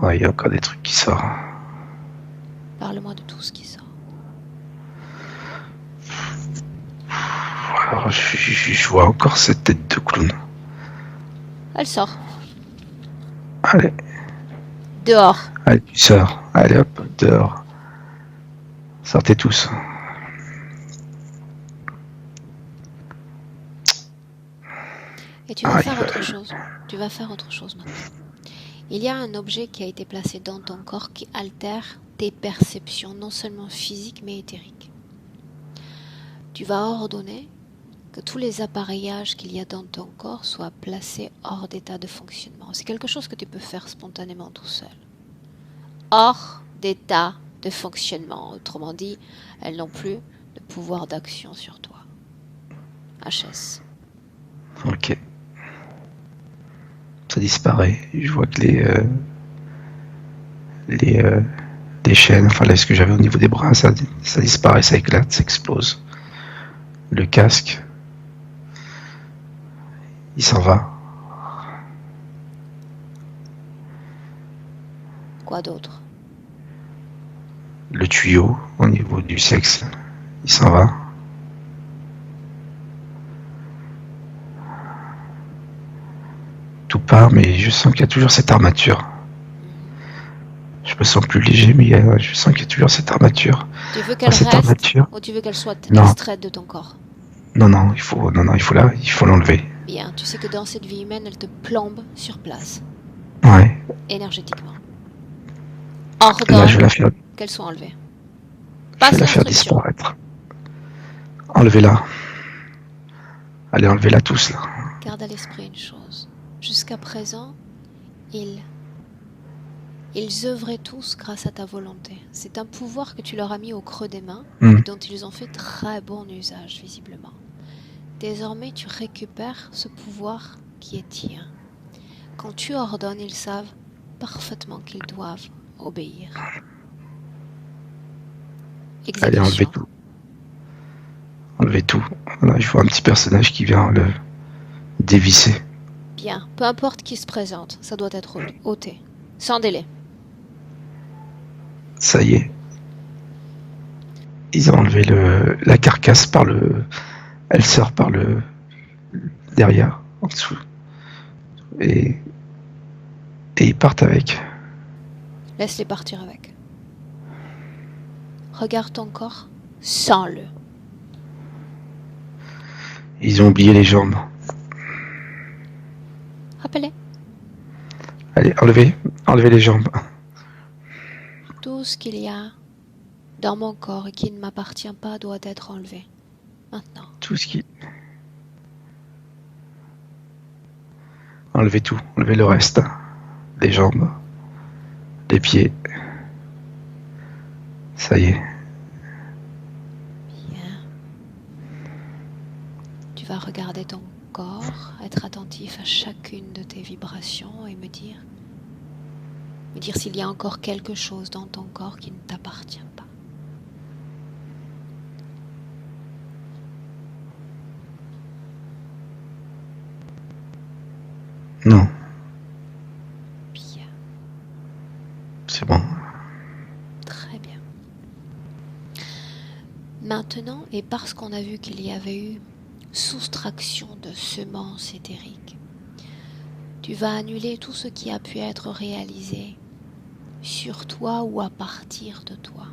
Ouais, il y a encore des trucs qui sortent. Parle-moi de tout ce qui sort. Alors, je vois encore cette tête de clown. Elle sort. Allez, Dehors. allez, tu sors. Allez hop, dehors. Sortez tous. Et tu vas faire autre chose. Tu vas faire autre chose maintenant. Il y a un objet qui a été placé dans ton corps qui altère tes perceptions, non seulement physiques mais éthériques. Tu vas ordonner que tous les appareillages qu'il y a dans ton corps soient placés hors d'état de fonctionnement. C'est quelque chose que tu peux faire spontanément tout seul. Hors d'état de fonctionnement. Autrement dit, elles n'ont plus de pouvoir d'action sur toi. HS. Ok. Ça disparaît. Je vois que les chaînes, enfin là, ce que j'avais au niveau des bras, ça disparaît, ça éclate, ça explose. Le casque, il s'en va. Quoi d'autre? Le tuyau au niveau du sexe, il s'en va. Tout pas, mais je sens qu'il y a toujours cette armature. Je me sens plus léger, mais je sens qu'il y a toujours cette armature. Tu veux qu'elle Cette reste armature. ou tu veux qu'elle soit Non, extraite de ton corps? non, il faut l'enlever. Bien, tu sais que dans cette vie humaine, elle te plombe sur place, Ouais. énergétiquement. Là, je vais Ordonne la faire, qu'elle soit enlevée. je vais Passe la faire l'instruction. disparaître. Enlevez-la. Allez, enlevez-la tous, là. Garde à l'esprit une chose. Jusqu'à présent, ils œuvraient tous grâce à ta volonté. C'est un pouvoir que tu leur as mis au creux des mains et dont ils ont fait très bon usage, visiblement. Désormais, tu récupères ce pouvoir qui est tien. Quand tu ordonnes, ils savent parfaitement qu'ils doivent obéir. Allez, enlevez Exécution. tout. Enlevez tout. Voilà, je vois un petit personnage qui vient le dévisser. Bien, peu importe qui se présente, ça doit être ôté. Sans délai. Ça y est. Ils ont enlevé la carcasse par le... Elle sort par le... derrière, en dessous. Et ils partent avec. Laisse-les partir avec. Regarde ton corps, sens-le. Ils ont oublié les jambes. Rappelez, Allez, enlevez les jambes. tout ce qu'il y a dans mon corps et qui ne m'appartient pas doit être enlevé. Maintenant. Tout ce qui... Enlevez tout, enlevez le reste. Les jambes, les pieds. Ça y est. Bien. Tu vas regarder ton corps, être attentif à chacune de tes vibrations et me dire s'il y a encore quelque chose dans ton corps qui ne t'appartient pas. Non, Bien, c'est bon. très bien. Maintenant, et parce qu'on a vu qu'il y avait eu soustraction de semences éthériques, tu vas annuler tout ce qui a pu être réalisé sur toi ou à partir de toi.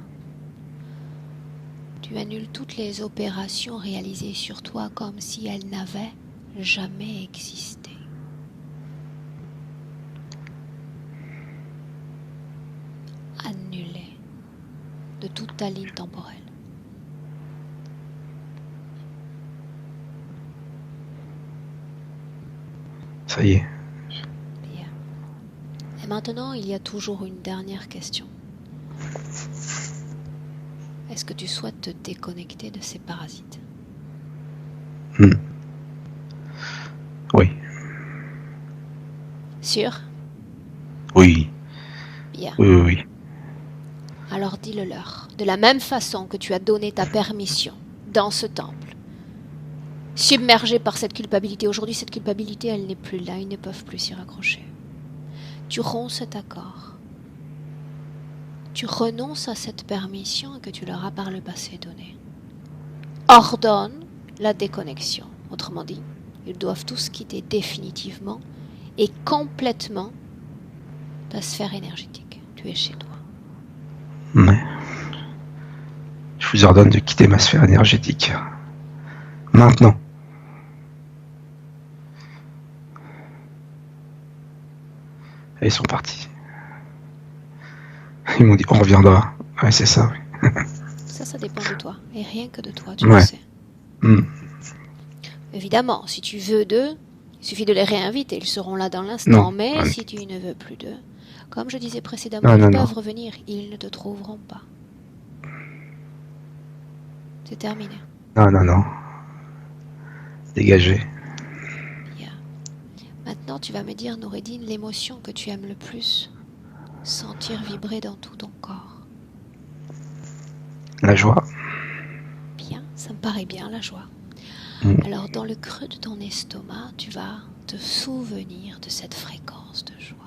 Tu annules toutes les opérations réalisées sur toi comme si elles n'avaient jamais existé. Annulé de toute ta ligne temporelle. Ça y est. Bien. Et maintenant, il y a toujours une dernière question. Est-ce que tu souhaites te déconnecter de ces parasites? Oui. Sûr? Oui. Bien. Oui. Alors dis-le leur. De la même façon que tu as donné ta permission dans ce temple. Submergé par cette culpabilité. Aujourd'hui, cette culpabilité, elle n'est plus là. Ils ne peuvent plus s'y raccrocher. Tu romps cet accord. Tu renonces à cette permission que tu leur as par le passé donnée. Ordonne la déconnexion. Autrement dit, ils doivent tous quitter définitivement et complètement ta sphère énergétique. Tu es chez toi. Ouais. Je vous ordonne de quitter ma sphère énergétique. Maintenant. Et ils sont partis. Ils m'ont dit, on reviendra. Ouais, c'est ça, oui. Ça dépend de toi. Et rien que de toi, tu Ouais. le sais. Hmm. Évidemment, si tu veux d'eux, il suffit de les réinviter. Ils seront là dans l'instant. Non. Mais Ouais. si tu ne veux plus d'eux, comme je disais précédemment, Non. ils peuvent revenir. Ils ne te trouveront pas. C'est terminé. Non. Dégagez. Bien. Maintenant, tu vas me dire, Noureddin, l'émotion que tu aimes le plus sentir vibrer dans tout ton corps. La joie. Bien, ça me paraît bien, la joie. Alors, dans le creux de ton estomac, tu vas te souvenir de cette fréquence de joie.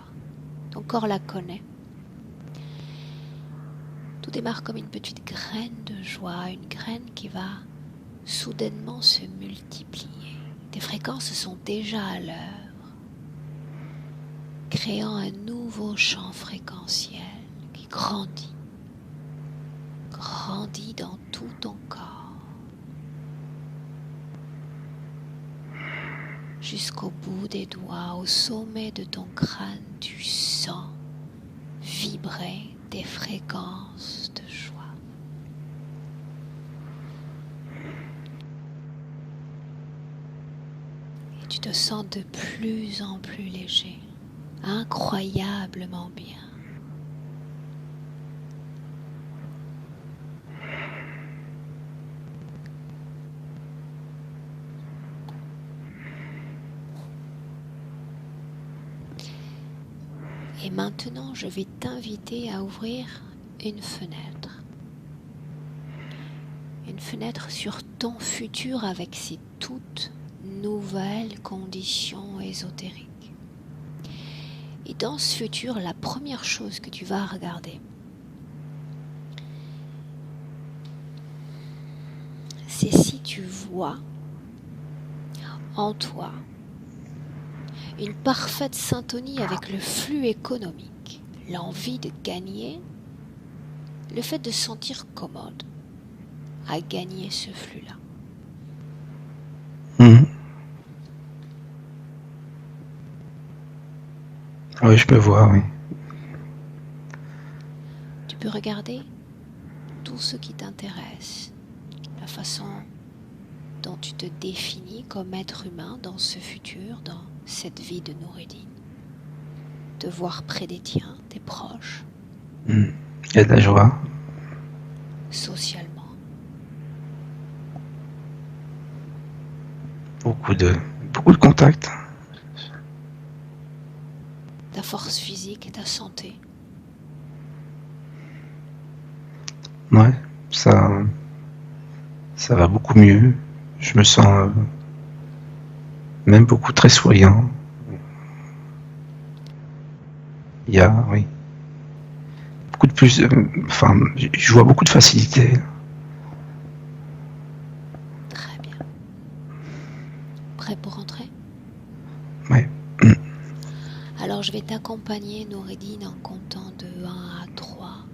Ton corps la connaît. Tout démarre comme une petite graine de joie, une graine qui va soudainement se multiplier. Tes fréquences sont déjà à l'heure. créant un nouveau champ fréquentiel qui grandit dans tout ton corps, jusqu'au bout des doigts, au sommet de ton crâne. Tu sens vibrer des fréquences de joie. Et tu te sens de plus en plus léger, incroyablement bien. Et maintenant, je vais t'inviter à ouvrir une fenêtre. Une fenêtre sur ton futur avec ses toutes nouvelles conditions ésotériques. Et dans ce futur, la première chose que tu vas regarder, c'est si tu vois en toi une parfaite syntonie avec le flux économique, l'envie de gagner, le fait de se sentir commode à gagner ce flux-là. Oui, je peux voir, oui. Tu peux regarder tout ce qui t'intéresse, la façon dont tu te définis comme être humain dans ce futur, dans cette vie de Noureddin. Te voir près des tiens, des proches. Il y a de la joie. Socialement. Beaucoup de contacts. Ta force physique et ta santé. Ouais, ça va beaucoup mieux. Je me sens même beaucoup très souriant. Il y a, oui, beaucoup de plus. Je vois beaucoup de facilité. Très bien. Prêt pour rentrer? Ouais. Alors je vais t'accompagner, Noureddin, en comptant de 1 à 3.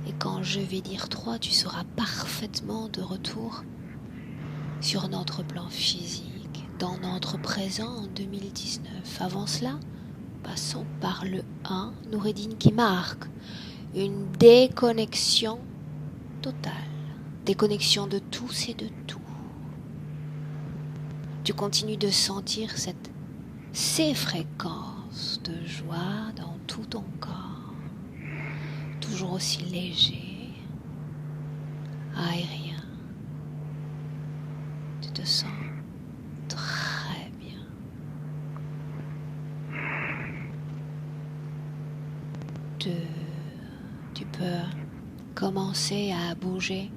Et quand je vais dire 3, tu seras parfaitement de retour sur notre plan physique, dans notre présent en 2019. Avant cela, passons par le 1, Noureddin, qui marque une déconnexion totale. Déconnexion de tous et de tout. Tu continues de sentir ces fréquences de joie dans tout ton corps. Toujours aussi léger, aérien. Tu te sens très bien. Tu peux commencer à bouger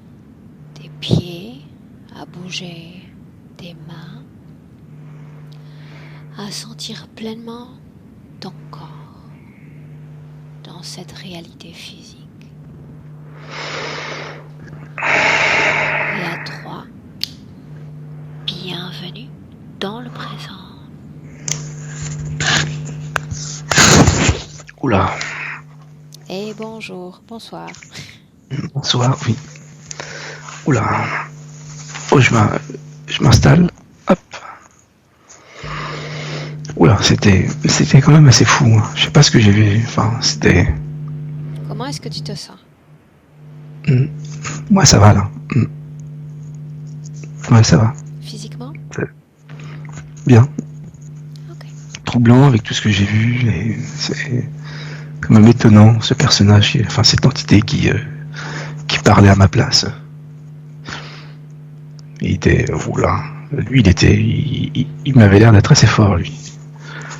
tes pieds, à bouger tes mains, à sentir pleinement ton corps dans cette réalité physique. Et à 3, bienvenue dans le présent. Oula. Et bonjour, bonsoir. Bonsoir, oui. Oula. Oh, je m'installe. Hop. Oula, c'était quand même assez fou. Je sais pas ce que j'ai vu. Enfin, c'était. Comment est-ce que tu te sens? Moi, ça va là. Ouais, ça va. Physiquement? Bien. Ok. Troublant avec tout ce que j'ai vu. Et c'est quand même étonnant, ce personnage, enfin cette entité qui parlait à ma place. Il était. Oula. Lui, il m'avait l'air d'être assez fort, lui.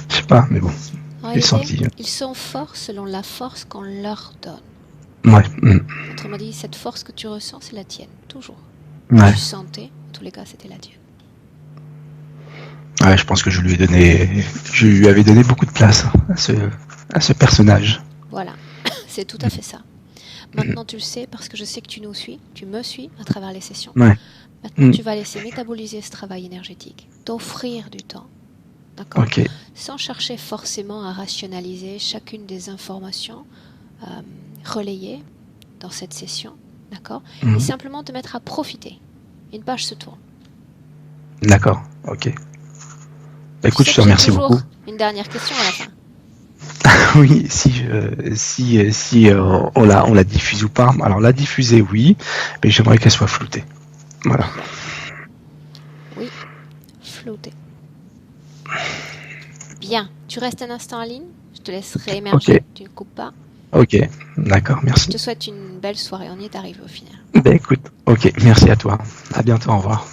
Je sais pas, mais bon. En J'ai réalité, senti. ils sont forts selon la force qu'on leur donne. Ouais. Autrement dit, cette force que tu ressens, c'est la tienne, toujours. Ouais. Tu sentais, en tous les cas, c'était la tienne. Ouais, je pense que je lui avais donné beaucoup de place à ce personnage. Voilà, c'est tout à fait ça. Maintenant, tu le sais parce que je sais que tu me suis à travers les sessions. Ouais. Maintenant, tu vas laisser métaboliser ce travail énergétique, t'offrir du temps d'accord? Ok. Sans chercher forcément à rationaliser chacune des informations relayées dans cette session, d'accord? Et simplement te mettre à profiter. Une page se tourne. D'accord, ok. Tu Écoute, sais je te que j'ai remercie toujours beaucoup. une dernière question à la fin. Oui, si on la diffuse ou pas. Alors la diffuser, oui, mais j'aimerais qu'elle soit floutée. Voilà. Oui, flotter. Bien, tu restes un instant en ligne. Je te laisserai émerger. Ok, Tu ne coupes pas. ok, d'accord, Je merci. te souhaite une belle soirée. On y est arrivé au final. Ben écoute, ok, merci à toi. À bientôt, au revoir.